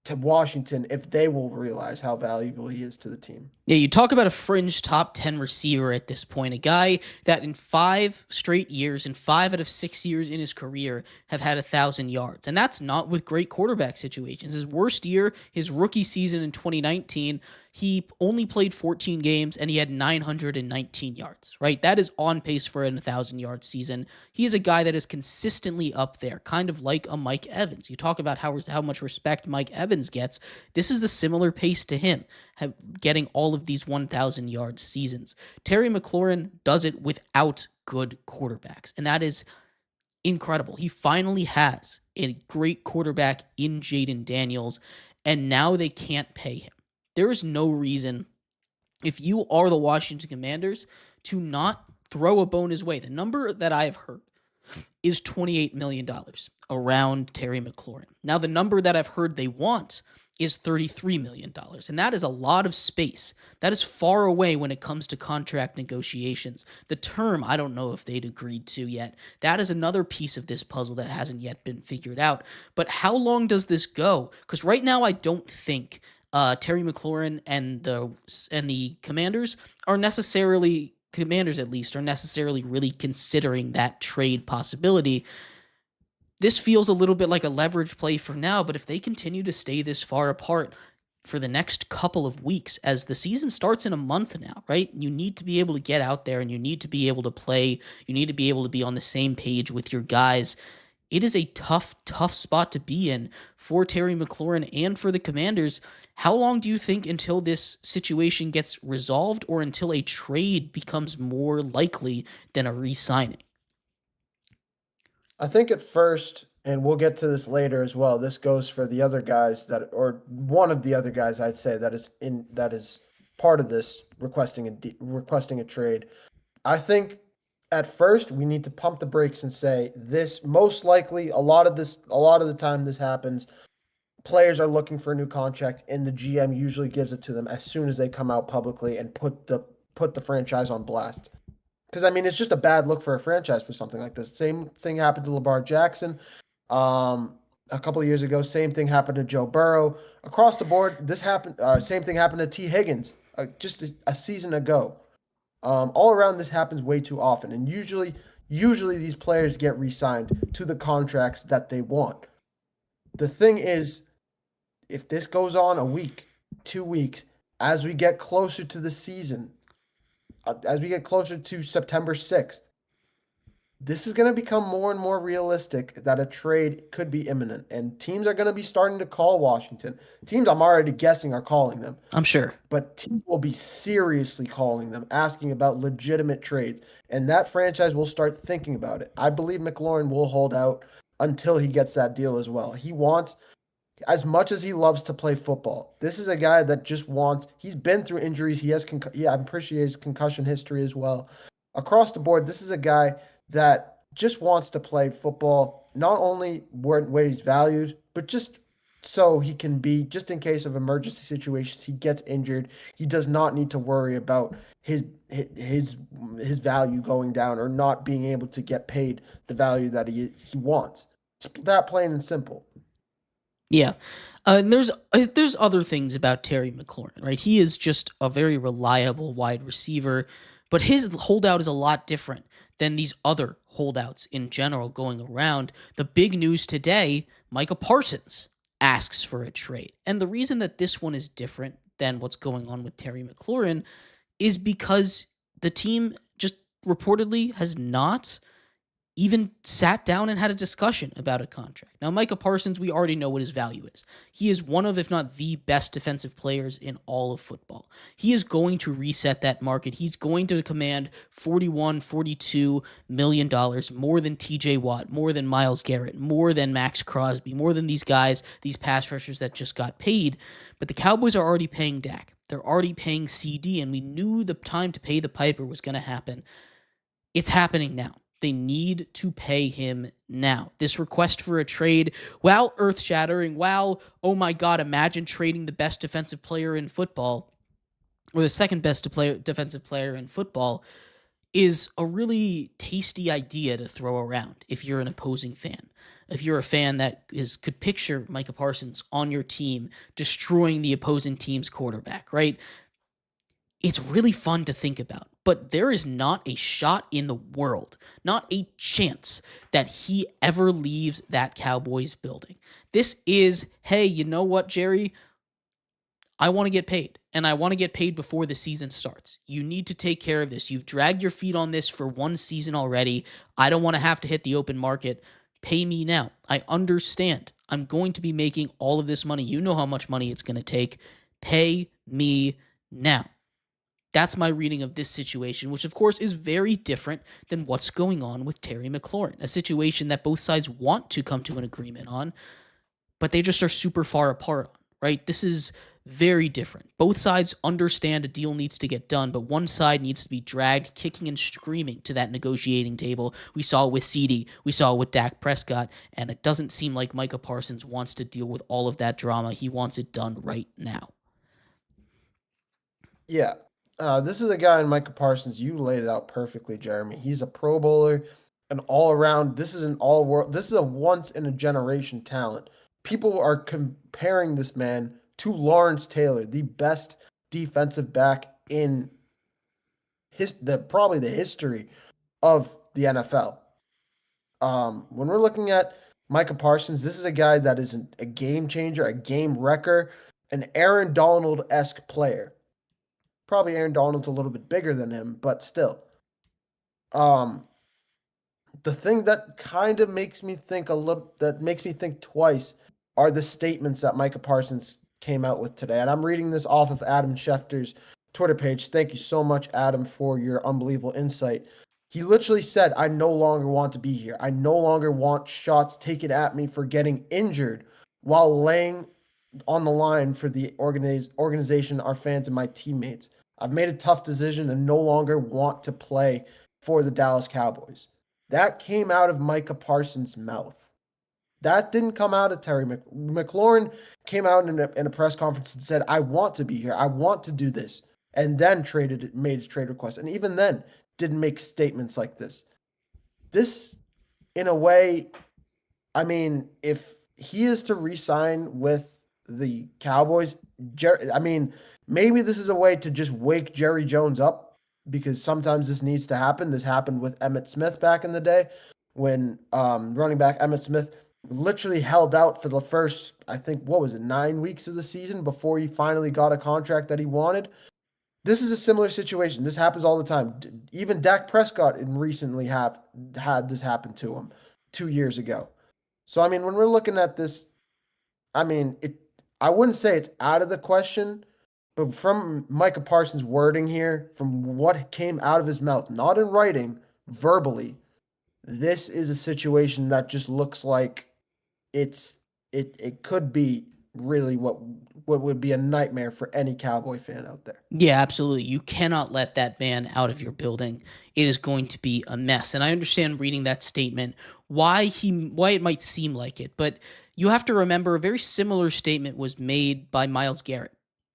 to Washington if they will realize how valuable he is to the team. Yeah, you talk about a fringe top 10 receiver at this point, a guy that in 5 straight years, in 5 out of 6 years in his career, have had 1,000 yards. And that's not with great quarterback situations. His worst year, his rookie season in 2019, he only played 14 games and he had 919 yards, right? That is on pace for an 1,000-yard season. He is a guy that is consistently up there, kind of like a Mike Evans. You talk about how much respect Mike Evans gets. This is the similar pace to him, getting all of these 1,000-yard seasons. Terry McLaurin does it without good quarterbacks, and that is incredible. He finally has a great quarterback in Jaden Daniels, and now they can't pay him. There is no reason, if you are the Washington Commanders, to not throw a bone his way. The number that I have heard is $28 million around Terry McLaurin. Now, the number that I've heard they want is $33 million, and that is a lot of space. That is far away when it comes to contract negotiations. The term, I don't know if they'd agreed to yet. That is another piece of this puzzle that hasn't yet been figured out. But how long does this go? Because right now, I don't think Terry McLaurin and the Commanders are necessarily, Commanders at least, are necessarily really considering that trade possibility. This feels a little bit like a leverage play for now, but if they continue to stay this far apart for the next couple of weeks, as the season starts in a month now, right? You need to be able to get out there and you need to be able to play. You need to be able to be on the same page with your guys. It is a tough, tough spot to be in for Terry McLaurin and for the Commanders. How long do you think until this situation gets resolved or until a trade becomes more likely than a re-signing? I think at first, and we'll get to this later as well. This goes for the other guys that, or one of the other guys, I'd say that is part of this requesting a trade. I think at first we need to pump the brakes and say this most likely a lot of the time this happens. Players are looking for a new contract, and the GM usually gives it to them as soon as they come out publicly and put the franchise on blast. Because I mean, it's just a bad look for a franchise for something like this. Same thing happened to Lamar Jackson a couple of years ago. Same thing happened to Joe Burrow. Across the board, this happened. Same thing happened to T. Higgins just a season ago. All around, this happens way too often, and usually these players get re-signed to the contracts that they want. The thing is, if this goes on a week, 2 weeks, as we get closer to the season, as we get closer to September 6th, this is going to become more and more realistic that a trade could be imminent. And teams are going to be starting to call Washington. Teams I'm already guessing are calling them. I'm sure. But teams will be seriously calling them, asking about legitimate trades. And that franchise will start thinking about it. I believe McLaurin will hold out until he gets that deal as well. He wants, as much as he loves to play football, this is a guy that just wants, he's been through injuries. He has, I'm pretty sure he has concussion history as well. Across the board, this is a guy that just wants to play football, not only where he's valued, but just so he can be, just in case of emergency situations, he gets injured. He does not need to worry about his value going down or not being able to get paid the value that he wants. It's that plain and simple. Yeah. And there's other things about Terry McLaurin, right? He is just a very reliable wide receiver, but his holdout is a lot different than these other holdouts in general going around. The big news today, Micah Parsons asks for a trade. And the reason that this one is different than what's going on with Terry McLaurin is because the team just reportedly has not even sat down and had a discussion about a contract. Now, Micah Parsons, we already know what his value is. He is one of, if not the best defensive players in all of football. He is going to reset that market. He's going to command $41, $42 million, more than TJ Watt, more than Myles Garrett, more than Max Crosby, more than these guys, these pass rushers that just got paid. But the Cowboys are already paying Dak. They're already paying CD, and we knew the time to pay the piper was going to happen. It's happening now. They need to pay him now. This request for a trade, while earth-shattering, while, oh my God, imagine trading the best defensive player in football, or the second best defensive player in football, is a really tasty idea to throw around if you're an opposing fan. if you're a fan that could picture Micah Parsons on your team destroying the opposing team's quarterback, right? It's really fun to think about, but there is not a shot in the world, not a chance that he ever leaves that Cowboys building. This is, hey, you know what, Jerry? I want to get paid, and I want to get paid before the season starts. You need to take care of this. You've dragged your feet on this for one season already. I don't want to have to hit the open market. Pay me now. I understand. I'm going to be making all of this money. You know how much money it's going to take. Pay me now. That's my reading of this situation, which of course is very different than what's going on with Terry McLaurin, a situation that both sides want to come to an agreement on, but they just are super far apart on, right? This is very different. Both sides understand a deal needs to get done, but one side needs to be dragged kicking and screaming to that negotiating table. We saw it with CD, we saw it with Dak Prescott, and it doesn't seem like Micah Parsons wants to deal with all of that drama. He wants it done right now. Yeah. This is a guy in Micah Parsons. You laid it out perfectly, Jeremy. He's a Pro Bowler, an all around. This is an all world. This is a once in a generation talent. People are comparing this man to Lawrence Taylor, the best defensive back in probably the history of the NFL. When we're looking at Micah Parsons, this is a guy that is a game changer, a game wrecker, an Aaron Donald-esque player. Probably Aaron Donald's a little bit bigger than him, but still. The thing that kind of makes me think twice are the statements that Micah Parsons came out with today. And I'm reading this off of Adam Schefter's Twitter page. Thank you so much, Adam, for your unbelievable insight. He literally said, I no longer want to be here. I no longer want shots taken at me for getting injured while laying on the line for the organization, our fans, and my teammates. I've made a tough decision and no longer want to play for the Dallas Cowboys. That came out of Micah Parsons' mouth. That didn't come out of Terry McLaurin. Came out in a press conference and said, I want to be here. I want to do this. And then made his trade request. And even then, didn't make statements like this. This, in a way, I mean, if he is to re-sign with the Cowboys, maybe this is a way to just wake Jerry Jones up, because sometimes this needs to happen. This happened with Emmitt Smith back in the day when running back Emmitt Smith literally held out for the first, 9 weeks of the season before he finally got a contract that he wanted. This is a similar situation. This happens all the time. Even Dak Prescott recently had this happen to him 2 years ago. So, when we're looking at this, I wouldn't say it's out of the question, but from Micah Parsons' wording here, from what came out of his mouth, not in writing, verbally, this is a situation that just looks like it could be really what would be a nightmare for any Cowboy fan out there. Yeah, absolutely. You cannot let that man out of your building. It is going to be a mess. And I understand reading that statement why it might seem like it, but you have to remember a very similar statement was made by Myles Garrett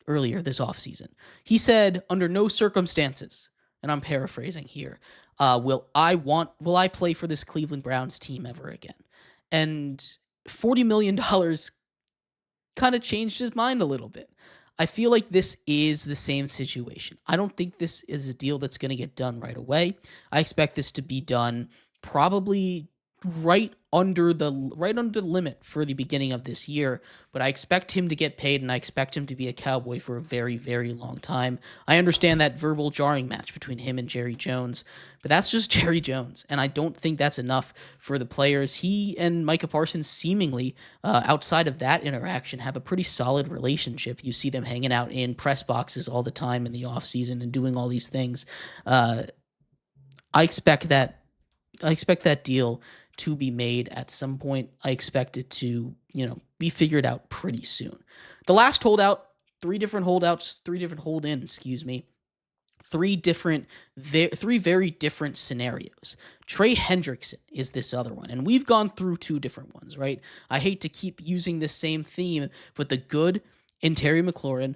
earlier this offseason. He said, under no circumstances, and I'm paraphrasing here, will I play for this Cleveland Browns team ever again? And $40 million kind of changed his mind a little bit. I feel like this is the same situation. I don't think this is a deal that's going to get done right away. I expect this to be done probably right under the limit for the beginning of this year, but I expect him to get paid, and I expect him to be a Cowboy for a very, very long time. I understand that verbal jarring match between him and Jerry Jones, but that's just Jerry Jones, and I don't think that's enough for the players. He and Micah Parsons seemingly, outside of that interaction, have a pretty solid relationship. You see them hanging out in press boxes all the time in the offseason and doing all these things. I expect that deal to be made at some point. I expect it to, be figured out pretty soon. The last holdout, three hold-ins, three very different scenarios. Trey Hendrickson is this other one, and we've gone through two different ones, right? I hate to keep using the same theme, but the good in Terry McLaurin,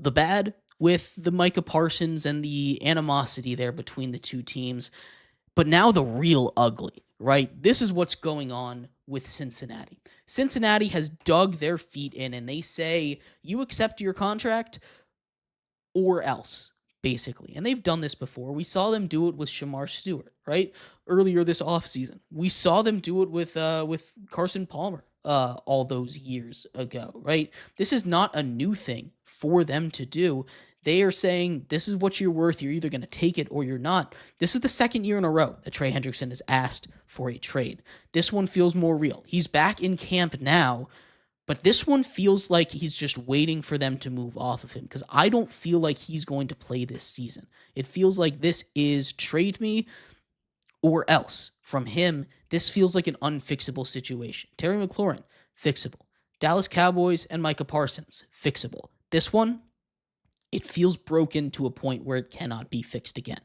the bad with the Micah Parsons and the animosity there between the two teams, but now the real ugly. Right? This is what's going on with Cincinnati. Cincinnati has dug their feet in and they say, you accept your contract or else, basically. And they've done this before. We saw them do it with Shamar Stewart, right? Earlier this offseason. We saw them do it with Carson Palmer all those years ago, right? This is not a new thing for them to do. They are saying, this is what you're worth. You're either going to take it or you're not. This is the second year in a row that Trey Hendrickson has asked for a trade. This one feels more real. He's back in camp now, but this one feels like he's just waiting for them to move off of him because I don't feel like he's going to play this season. It feels like this is trade me or else. From him, this feels like an unfixable situation. Terry McLaurin, fixable. Dallas Cowboys and Micah Parsons, fixable. This one, it feels broken to a point where it cannot be fixed again.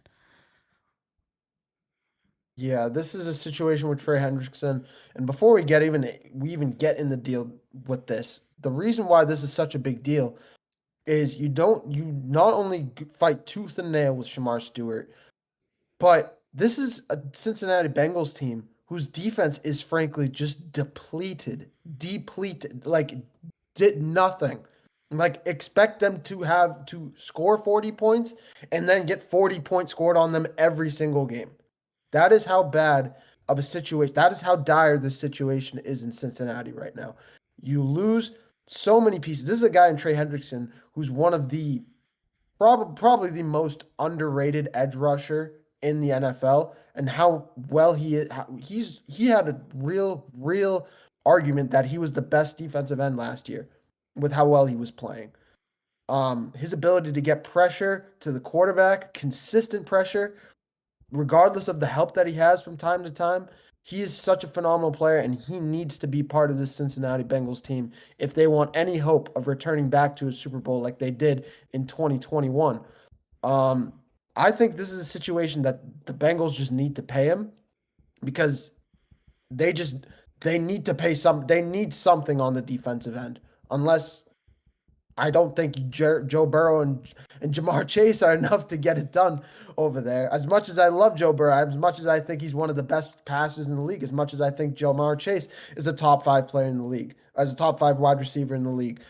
Yeah, this is a situation with Trey Hendrickson, and before we even get in the deal with this, the reason why this is such a big deal is you not only fight tooth and nail with Shamar Stewart, but this is a Cincinnati Bengals team whose defense is frankly just depleted, like did nothing. Like expect them to score 40 points and then get 40 points scored on them every single game. That is how bad of a situation. That is how dire the situation is in Cincinnati right now. You lose so many pieces. This is a guy in Trey Hendrickson who's one of the probably the most underrated edge rusher in the NFL, and how well he had a real argument that he was the best defensive end last year with how well he was playing. His ability to get pressure to the quarterback, consistent pressure, regardless of the help that he has from time to time. He is such a phenomenal player, and he needs to be part of this Cincinnati Bengals team if they want any hope of returning back to a Super Bowl like they did in 2021. Um, I think this is a situation that the Bengals just need to pay him because they just they need to pay they need something on the defensive end. Unless I don't think Joe Burrow and Jamar Chase are enough to get it done over there. As much as I love Joe Burrow, as much as I think he's one of the best passers in the league, as much as I think Jamar Chase is a top 5 player in the league, as a top 5 wide receiver in the league.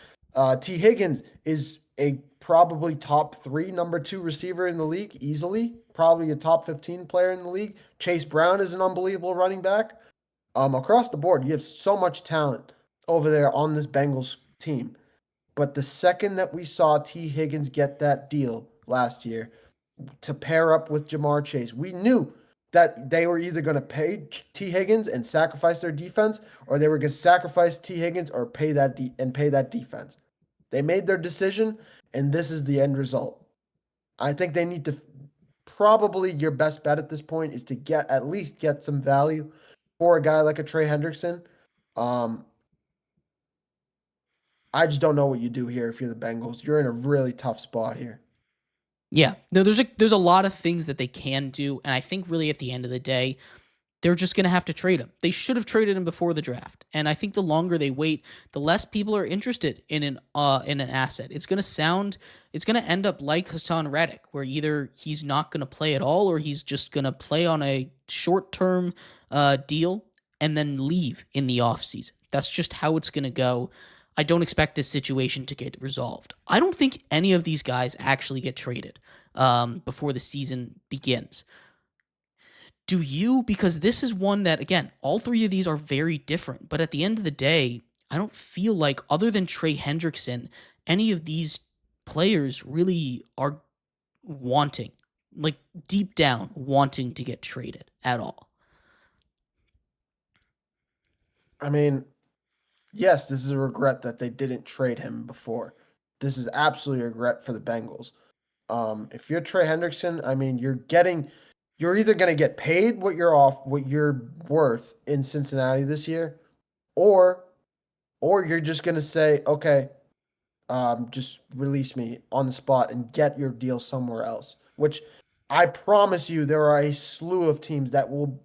T. Higgins is a probably top 3, number 2 receiver in the league, easily. Probably a top 15 player in the league. Chase Brown is an unbelievable running back. Across the board, you have so much talent over there on this Bengals team. But the second that we saw T. Higgins get that deal last year to pair up with Jamar Chase, we knew that they were either going to pay T. Higgins and sacrifice their defense, or they were going to sacrifice T. Higgins or pay that defense. They made their decision, and this is the end result. I think they need to probably your best bet at this point is to at least get some value for a guy like a Trey Hendrickson. I just don't know what you do here if you're the Bengals. You're in a really tough spot here. Yeah, no, there's a lot of things that they can do, and I think really at the end of the day, they're just going to have to trade him. They should have traded him before the draft, and I think the longer they wait, the less people are interested in an asset. It's going to end up like Hassan Reddick, where either he's not going to play at all, or he's just going to play on a short-term deal and then leave in the offseason. That's just how it's going to go. I don't expect this situation to get resolved. I don't think any of these guys actually get traded before the season begins. Do you? Because this is one that, again, all three of these are very different. But at the end of the day, I don't feel like, other than Trey Hendrickson, any of these players really are wanting, like deep down, wanting to get traded at all. I mean, yes, this is a regret that they didn't trade him before. This is absolutely a regret for the Bengals. If you're Trey Hendrickson, I mean, you're either going to get paid what you're worth in Cincinnati this year, or you're just going to say, okay, just release me on the spot and get your deal somewhere else. Which I promise you, there are a slew of teams that will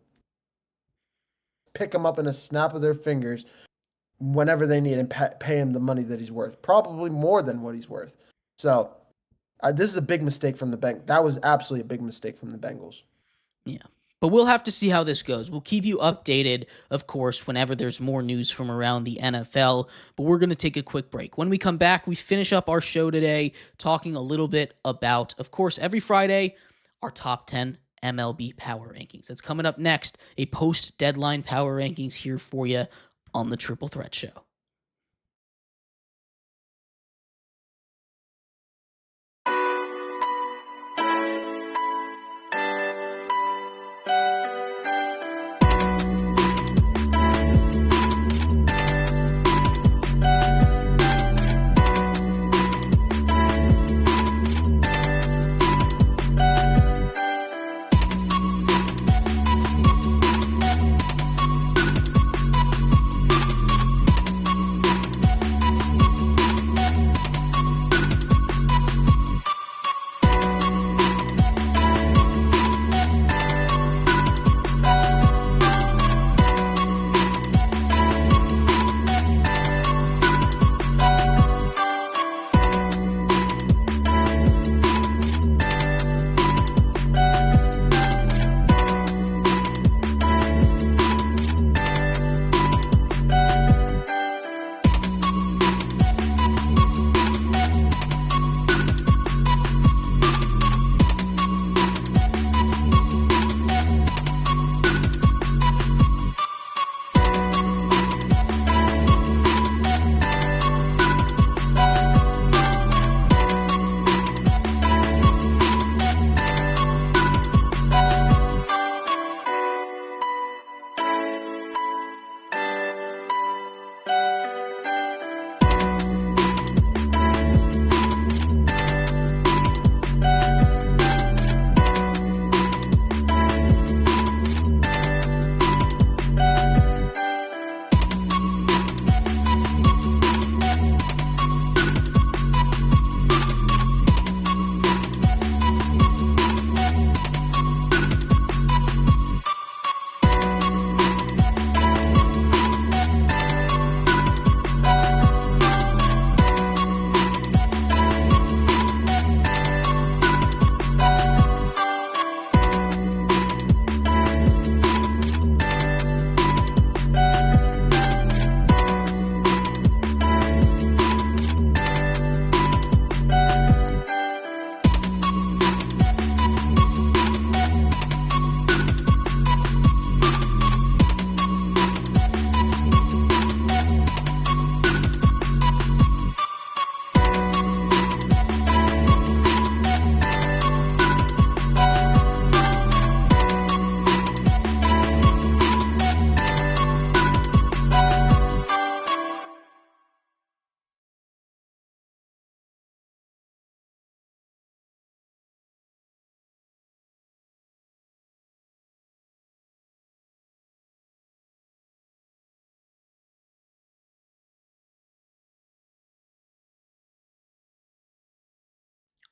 pick him up in a snap of their fingers whenever they need and pay him the money that he's worth, probably more than what he's worth. So this is a big mistake from the bank. That was absolutely a big mistake from the Bengals. Yeah. But we'll have to see how this goes. We'll keep you updated, of course, whenever there's more news from around the NFL. But we're going to take a quick break. When we come back, we finish up our show today talking a little bit about, of course, every Friday, our top 10 MLB power rankings. That's coming up next, a post-deadline power rankings here for you on the Triple Threat Show.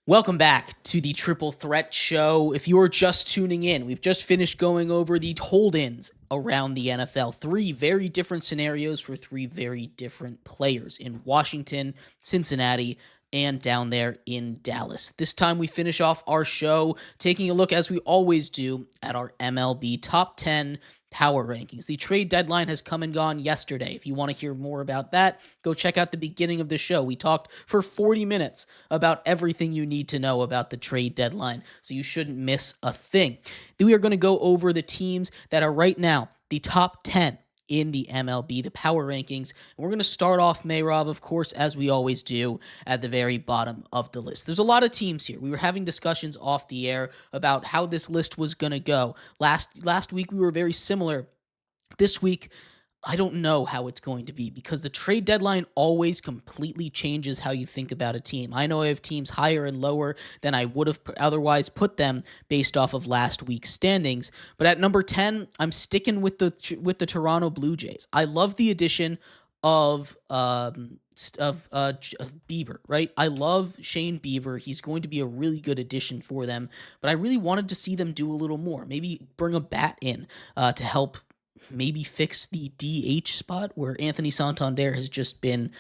Welcome back to the Triple Threat Show. If you are just tuning in, we've just finished going over the hold-ins around the NFL. Three very different scenarios for three very different players in Washington, Cincinnati, and down there in Dallas. This time we finish off our show taking a look, as we always do, at our MLB Top 10 power rankings. The trade deadline has come and gone yesterday. If you want to hear more about that, go check out the beginning of the show. We talked for 40 minutes about everything you need to know about the trade deadline, so you shouldn't miss a thing. Then we are going to go over the teams that are right now the top 10 in the MLB, the power rankings. And we're going to start off, Mehrob, of course, as we always do, at the very bottom of the list. There's a lot of teams here. We were having discussions off the air about how this list was going to go. Last week, we were very similar. This week, I don't know how it's going to be because the trade deadline always completely changes how you think about a team. I know I have teams higher and lower than I would have otherwise put them based off of last week's standings. But at number 10, I'm sticking with the Toronto Blue Jays. I love the addition of Bieber, right? I love Shane Bieber. He's going to be a really good addition for them, but I really wanted to see them do a little more. Maybe bring a bat in to help maybe fix the DH spot where Anthony Santander has just been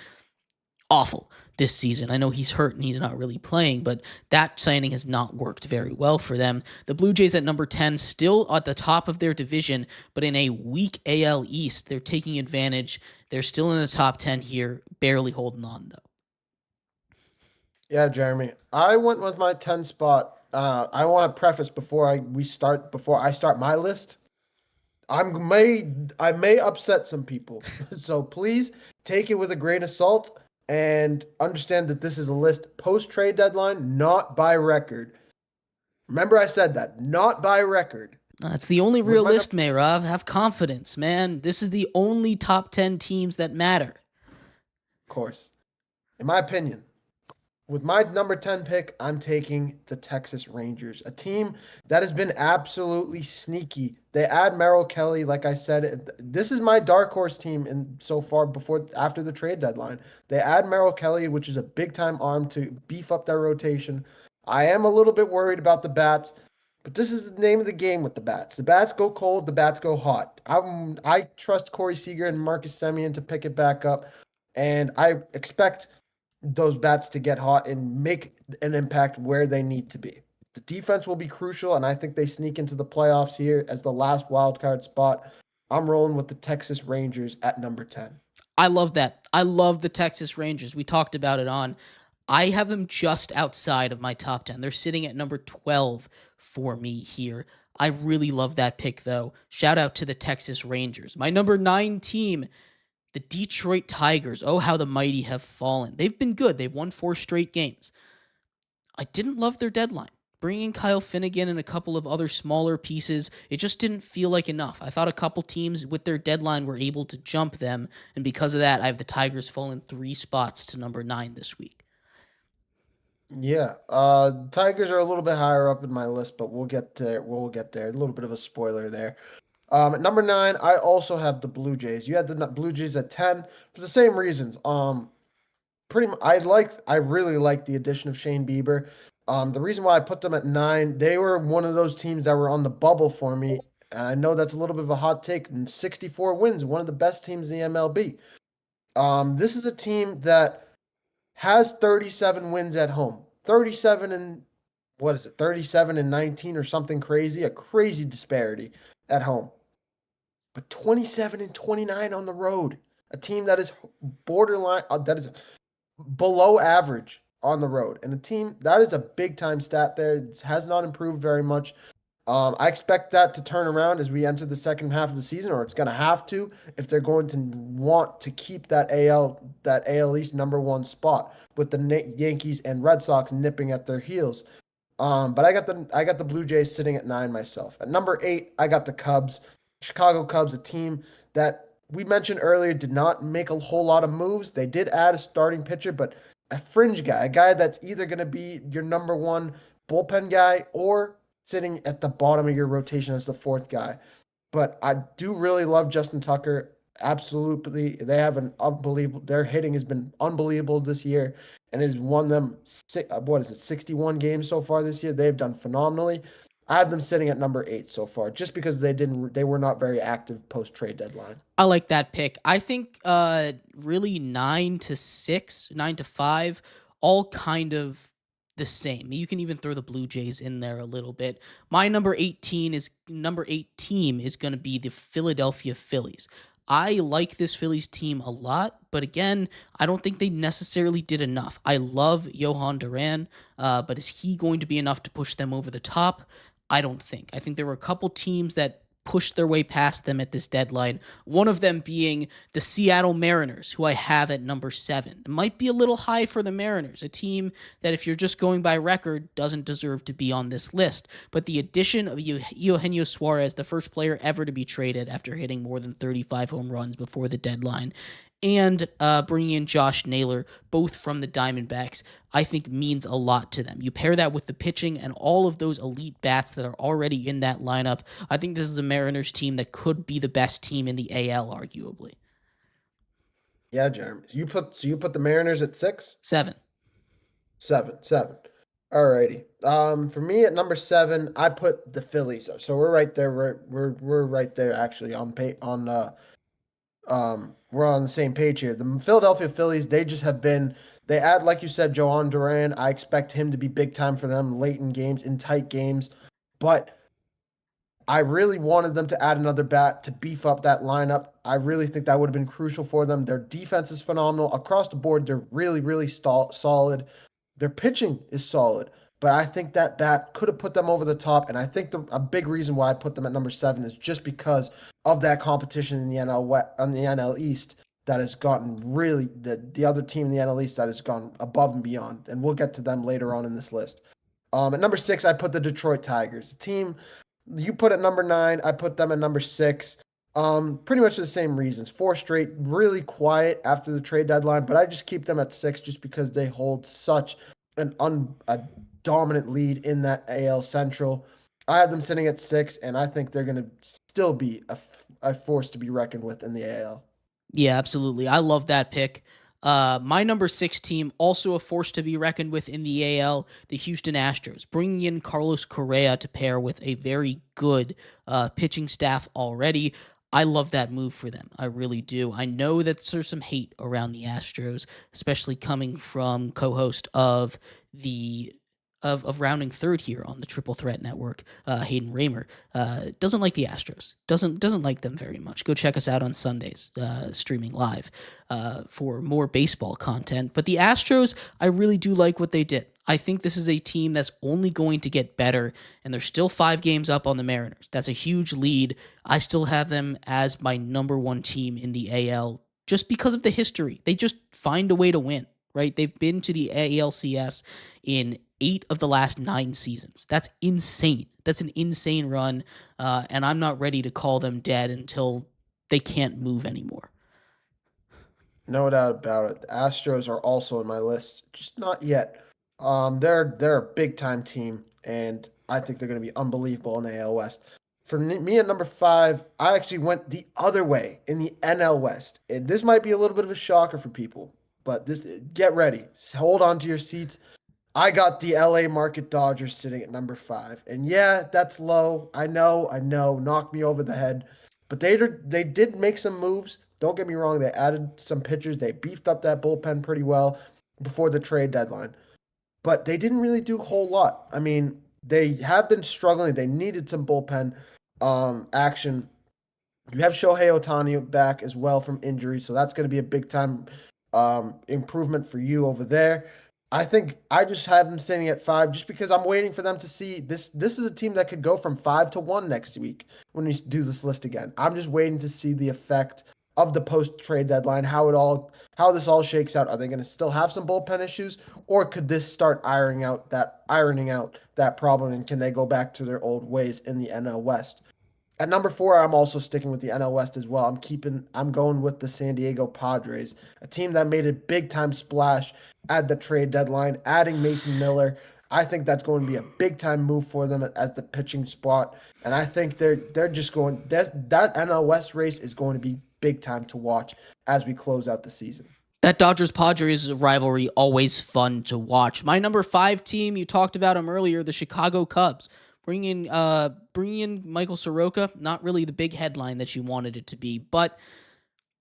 awful this season. I know he's hurt and he's not really playing, but that signing has not worked very well for them. The Blue Jays at number 10, still at the top of their division, but in a weak AL East. They're taking advantage. They're still in the top 10 here, barely holding on, though. Yeah, Jeremy. I went with my 10 spot. I want to preface before I start my list. I may upset some people. So please take it with a grain of salt and understand that this is a list post trade deadline, not by record. Remember I said that, not by record. It's the only With real my list, Mehrob. Have confidence, man. This is the only top 10 teams that matter. Of course. In my opinion, with my number 10 pick, I'm taking the Texas Rangers, a team that has been absolutely sneaky. They add Merrill Kelly, like I said. This is my dark horse team in so far after the trade deadline. They add Merrill Kelly, which is a big time arm to beef up their rotation. I am a little bit worried about the bats, but this is the name of the game with the bats. The bats go cold, the bats go hot. I trust Corey Seager and Marcus Semien to pick it back up, and I expect those bats to get hot and make an impact where they need to be. The defense will be crucial, and I think they sneak into the playoffs here as the last wild card spot. I'm rolling with the Texas Rangers at number 10. I love that. I love the Texas Rangers. We talked about it on. I have them just outside of my top 10. They're sitting at number 12 for me here. I really love that pick, though. Shout out to the Texas Rangers. My number 9 team, the Detroit Tigers. Oh, how the mighty have fallen. They've been good. They've won 4 straight games. I didn't love their deadline. Bringing Kyle Finnegan and a couple of other smaller pieces, it just didn't feel like enough. I thought a couple teams with their deadline were able to jump them, and because of that, I have the Tigers falling 3 spots to number 9 this week. Yeah, Tigers are a little bit higher up in my list, but we'll get there. We'll get there. A little bit of a spoiler there. At number 9, I also have the Blue Jays. You had the Blue Jays at 10 for the same reasons. I really like the addition of Shane Bieber. The reason why I put them at 9, they were one of those teams that were on the bubble for me. And I know that's a little bit of a hot take. And 64 wins, one of the best teams in the MLB. This is a team that has 37 wins at home. 37 and what is it? 37 and 19 or something crazy, a crazy disparity at home. But 27 and 29 on the road. A team that is borderline that is below average on the road. And a team that is a big time stat there. It has not improved very much. I expect that to turn around as we enter the second half of the season, or it's going to have to if they're going to want to keep that AL East number 1 spot with the Yankees and Red Sox nipping at their heels. But I got the Blue Jays sitting at 9 myself. At number 8, I got the Cubs, Chicago Cubs, a team that we mentioned earlier did not make a whole lot of moves. They did add a starting pitcher, but a fringe guy, a guy that's either going to be your number 1 bullpen guy or sitting at the bottom of your rotation as the 4th guy. But I do really love Justin Tucker. Absolutely. They have their hitting has been unbelievable this year and has won them 61 games so far this year. They've done phenomenally. I have them sitting at number 8 so far, just because they were not very active post trade deadline. I like that pick. I think really 9 to 6, 9 to 5, all kind of the same. You can even throw the Blue Jays in there a little bit. My number 8 team is going to be the Philadelphia Phillies. I like this Phillies team a lot, but again, I don't think they necessarily did enough. I love Johan Duran, but is he going to be enough to push them over the top? I don't think. I think there were a couple teams that pushed their way past them at this deadline. One of them being the Seattle Mariners, who I have at number 7. It might be a little high for the Mariners, a team that if you're just going by record doesn't deserve to be on this list. But the addition of Eugenio Suarez, the first player ever to be traded after hitting more than 35 home runs before the deadline, and bringing in Josh Naylor, both from the Diamondbacks, I think means a lot to them. You pair that with the pitching and all of those elite bats that are already in that lineup. I think this is a Mariners team that could be the best team in the AL, arguably. Yeah, Jeremy. You put the Mariners at 6? 7. 7. Alrighty. For me at number 7, I put the Phillies. So we're right there. We're right there actually on we're on the same page here. The Philadelphia Phillies, they just have been. They add, like you said, Joan Duran. I expect him to be big time for them late in games, in tight games. But I really wanted them to add another bat to beef up that lineup. I really think that would have been crucial for them. Their defense is phenomenal across the board. They're really, really solid. Their pitching is solid, but I think that bat could have put them over the top. And I think a big reason why I put them at number 7 is just because of that competition in the NL West, on the NL East that has gotten really the other team in the NL East that has gone above and beyond. And we'll get to them later on in this list. At number 6, I put the Detroit Tigers, a team you put at number 9. I put them at number 6. Pretty much the same reasons. 4 straight, really quiet after the trade deadline, but I just keep them at 6 just because they hold such a dominant lead in that AL Central. I have them sitting at 6, and I think they're going to still be a force to be reckoned with in the AL. Yeah, absolutely. I love that pick. My number 6 team, also a force to be reckoned with in the AL, the Houston Astros, bringing in Carlos Correa to pair with a very good pitching staff already. I love that move for them. I really do. I know that there's some hate around the Astros, especially coming from co-host of the of rounding third here on the Triple Threat Network, Hayden Raymer, doesn't like the Astros. Doesn't like them very much. Go check us out on Sundays, streaming live, for more baseball content. But the Astros, I really do like what they did. I think this is a team that's only going to get better, and they're still 5 games up on the Mariners. That's a huge lead. I still have them as my number 1 team in the AL just because of the history. They just find a way to win, right? They've been to the ALCS in 8 of the last 9 seasons. That's insane. That's an insane run, and I'm not ready to call them dead until they can't move anymore. No doubt about it. The Astros are also in my list, just not yet. They're a big time team, and I think they're going to be unbelievable in the AL West. For me at number 5, I actually went the other way in the NL West, and this might be a little bit of a shocker for people, but this get ready, hold on to your seats. I got the LA Market Dodgers sitting at number 5. And yeah, that's low. I know, knocked me over the head. But they did make some moves. Don't get me wrong, they added some pitchers. They beefed up that bullpen pretty well before the trade deadline. But they didn't really do a whole lot. I mean, they have been struggling. They needed some bullpen action. You have Shohei Ohtani back as well from injury, so that's going to be a big time improvement for you over there. I think I just have them sitting at 5 just because I'm waiting for them to see this. This is a team that could go from 5-1 next week when we do this list again. I'm just waiting to see the effect of the post trade deadline, how this all shakes out. Are they going to still have some bullpen issues, or could this start ironing out that problem, and can they go back to their old ways in the NL West? At number 4, I'm also sticking with the NL West as well. I'm going with the San Diego Padres, a team that made a big time splash at the trade deadline, adding Mason Miller. I think that's going to be a big time move for them at the pitching spot, and I think they're just going that NL West race is going to be big time to watch as we close out the season. That Dodgers Padres rivalry always fun to watch. My number 5 team, you talked about them earlier, the Chicago Cubs. Bringing in Michael Soroka, not really the big headline that you wanted it to be, but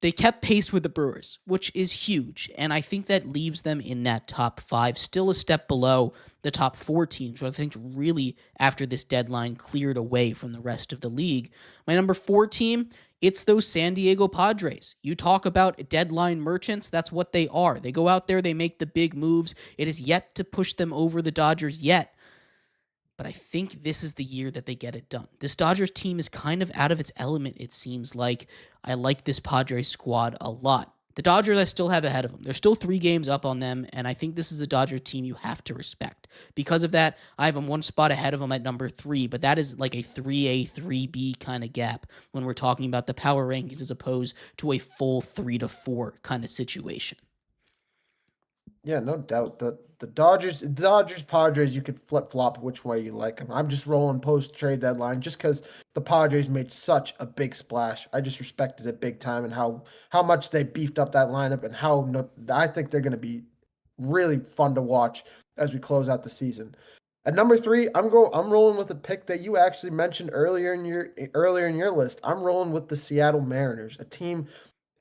they kept pace with the Brewers, which is huge, and I think that leaves them in that top 5, still a step below the top 4 teams, which I think really, after this deadline, cleared away from the rest of the league. My number 4 team, it's those San Diego Padres. You talk about deadline merchants, that's what they are. They go out there, they make the big moves. It is yet to push them over the Dodgers yet, but I think this is the year that they get it done. This Dodgers team is kind of out of its element, it seems like. I like this Padres squad a lot. The Dodgers I still have ahead of them. They're still 3 games up on them, and I think this is a Dodgers team you have to respect. Because of that, I have them 1 spot ahead of them at number 3, but that is like a 3A, 3B kind of gap when we're talking about the power rankings as opposed to a full 3-4 kind of situation. Yeah, no doubt. The Dodgers, Padres, you could flip flop which way you like them. I'm just rolling post trade deadline just because the Padres made such a big splash. I just respected it big time and how much they beefed up that lineup and I think they're going to be really fun to watch as we close out the season. At number 3, I'm rolling with a pick that you actually mentioned earlier in your list. I'm rolling with the Seattle Mariners, a team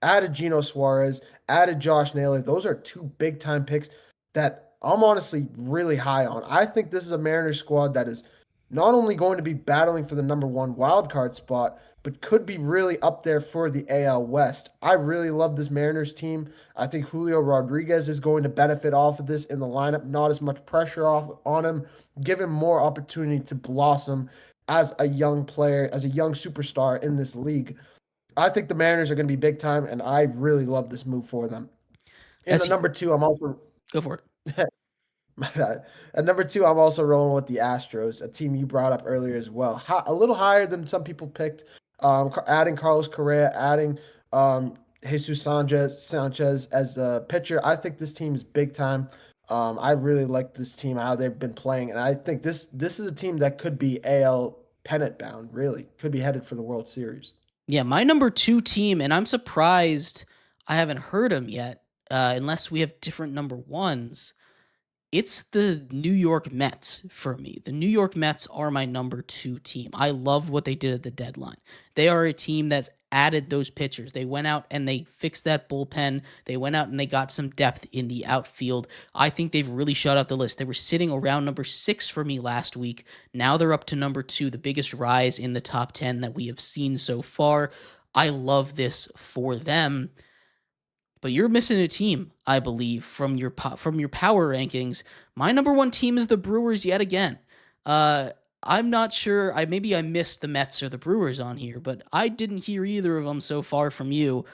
added Geno Suarez, added Josh Naylor. Those are two big time picks that I'm honestly really high on. I think this is a Mariners squad that is not only going to be battling for the number one wild card spot, but could be really up there for the AL West. I really love this Mariners team. I think Julio Rodriguez is going to benefit off of this in the lineup. Not as much pressure off on him, give him more opportunity to blossom as a young player, as a young superstar in this league. I think the Mariners are going to be big time, and I really love this move for them. And As the he, number two, I'm also go for it. my bad. At number two, I'm also rolling with the Astros, a team you brought up earlier as well. A little higher than some people picked. Adding Carlos Correa, adding Jesus Sanchez as the pitcher. I think this team is big time. I really like this team, how they've been playing, and I think this is a team that could be AL pennant bound. Really, could be headed for the World Series. Yeah, my number two team, and I'm surprised I haven't heard them yet, unless we have different number ones. It's the New York Mets for me. The New York Mets are my number two team. I love what they did at the deadline. They are a team that's added those pitchers. They went out and they fixed that bullpen. They went out and they got some depth in the outfield. I think they've really shut out the list. They were sitting around number 6 for me last week. Now they're up to number 2, the biggest rise in the top 10 that we have seen so far. I love this for them. But you're missing a team, I believe, from your power rankings. My number one team is the Brewers yet again. I'm not sure. Maybe I missed the Mets or the Brewers on here, but I didn't hear either of them so far from you.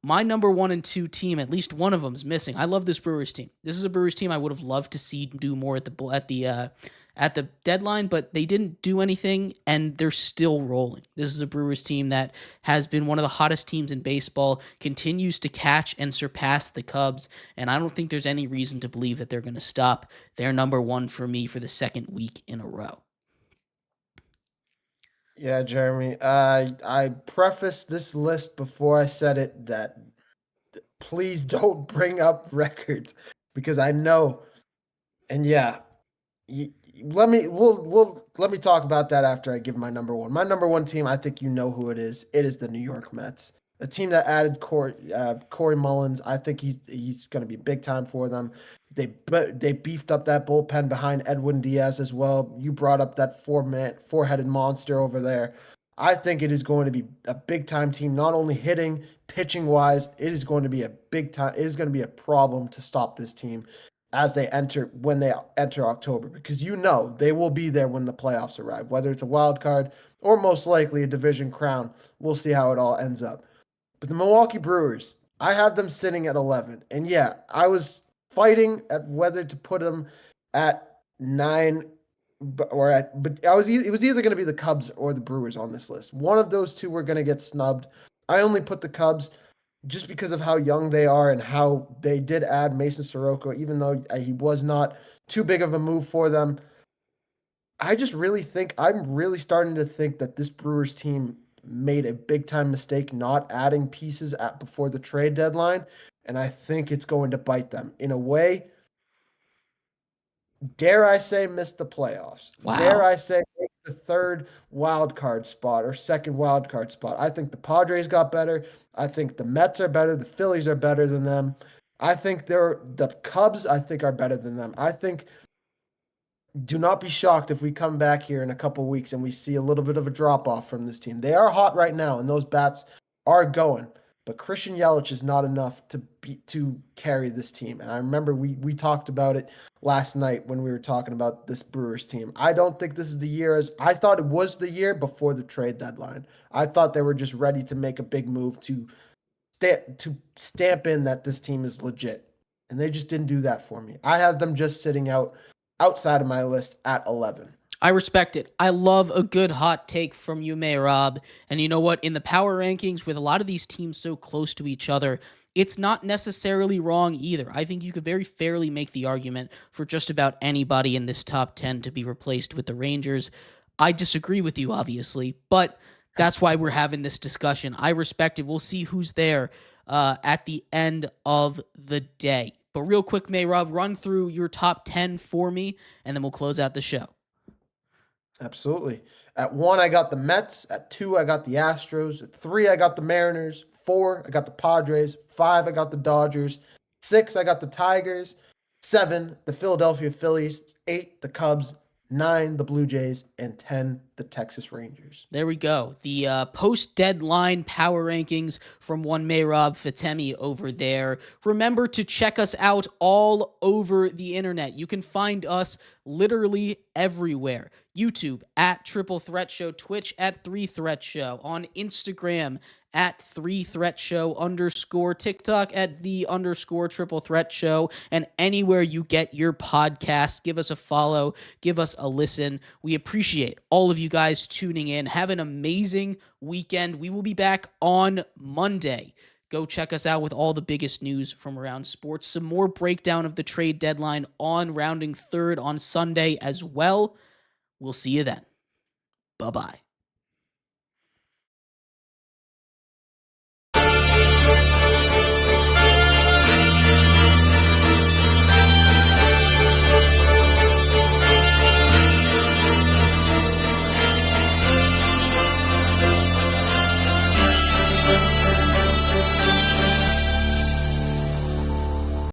My number 1 and 2 team, at least one of them's missing. I love this Brewers team. This is a Brewers team I would have loved to see do more at the deadline, but they didn't do anything, and they're still rolling. This is a Brewers team that has been one of the hottest teams in baseball, continues to catch and surpass the Cubs, and I don't think there's any reason to believe that they're going to stop. They're number 1 for me for the second week in a row. Yeah, Jeremy. I prefaced this list before I said it that please don't bring up records because I know. And yeah, let me talk about that after I give my number one. My number one team, I think you know who it is. It is the New York Mets, a team that added Corey Mullins. I think he's going to be big time for them. They beefed up that bullpen behind Edwin Diaz as well. You brought up that four-headed monster over there. I think it is going to be a big time team, not only hitting, pitching wise. It is going to be a big time. It is going to be a problem to stop this team when they enter October, because you know they will be there when the playoffs arrive, whether it's a wild card or most likely a division crown. We'll see how it all ends up. But the Milwaukee Brewers, I have them sitting at 11. And yeah, I was fighting at whether to put them at 9 but it was either going to be the Cubs or the Brewers on this list. One of those two were going to get snubbed. I only put the Cubs just because of how young they are and how they did add Mason Soroka, even though he was not too big of a move for them. I'm really starting to think that this Brewers team made a big time mistake not adding pieces before the trade deadline. And I think it's going to bite them in a way. Dare I say, miss the playoffs? Wow. Dare I say, make the third wild card spot or second wild card spot? I think the Padres got better. I think the Mets are better. The Phillies are better than them. I think the Cubs, I think, are better than them. I think, do not be shocked if we come back here in a couple weeks and we see a little bit of a drop off from this team. They are hot right now, and those bats are going. But Christian Yelich is not enough to carry this team. And I remember we talked about it last night when we were talking about this Brewers team. I don't think this is the year as I thought it was the year before the trade deadline. I thought they were just ready to make a big move to stamp in that this team is legit. And they just didn't do that for me. I have them just sitting outside of my list at 11. I respect it. I love a good hot take from you, Mehrob. And you know what? In the power rankings, with a lot of these teams so close to each other, it's not necessarily wrong either. I think you could very fairly make the argument for just about anybody in this top 10 to be replaced with the Rangers. I disagree with you, obviously, but that's why we're having this discussion. I respect it. We'll see who's there at the end of the day. But real quick, Mehrob, run through your top 10 for me, and then we'll close out the show. Absolutely. At 1, I got the Mets. At 2, I got the Astros. At 3, I got the Mariners. 4, I got the Padres. 5, I got the Dodgers. 6, I got the Tigers. 7, the Philadelphia Phillies. 8, the Cubs. 9, the Blue Jays. And 10, the Texas Rangers. There we go. The post-deadline power rankings from one Mehrob Fatemi over there. Remember to check us out all over the internet. You can find us literally everywhere. YouTube at Triple Threat Show, Twitch at 3 Threat Show, on Instagram at 3 Threat Show _, TikTok at the Triple Threat Show, and anywhere you get your podcast. Give us a follow, give us a listen. We appreciate all of you guys tuning in. Have an amazing weekend. We will be back on Monday. Go check us out with all the biggest news from around sports. Some more breakdown of the trade deadline on Rounding Third on Sunday as well. We'll see you then. Bye-bye.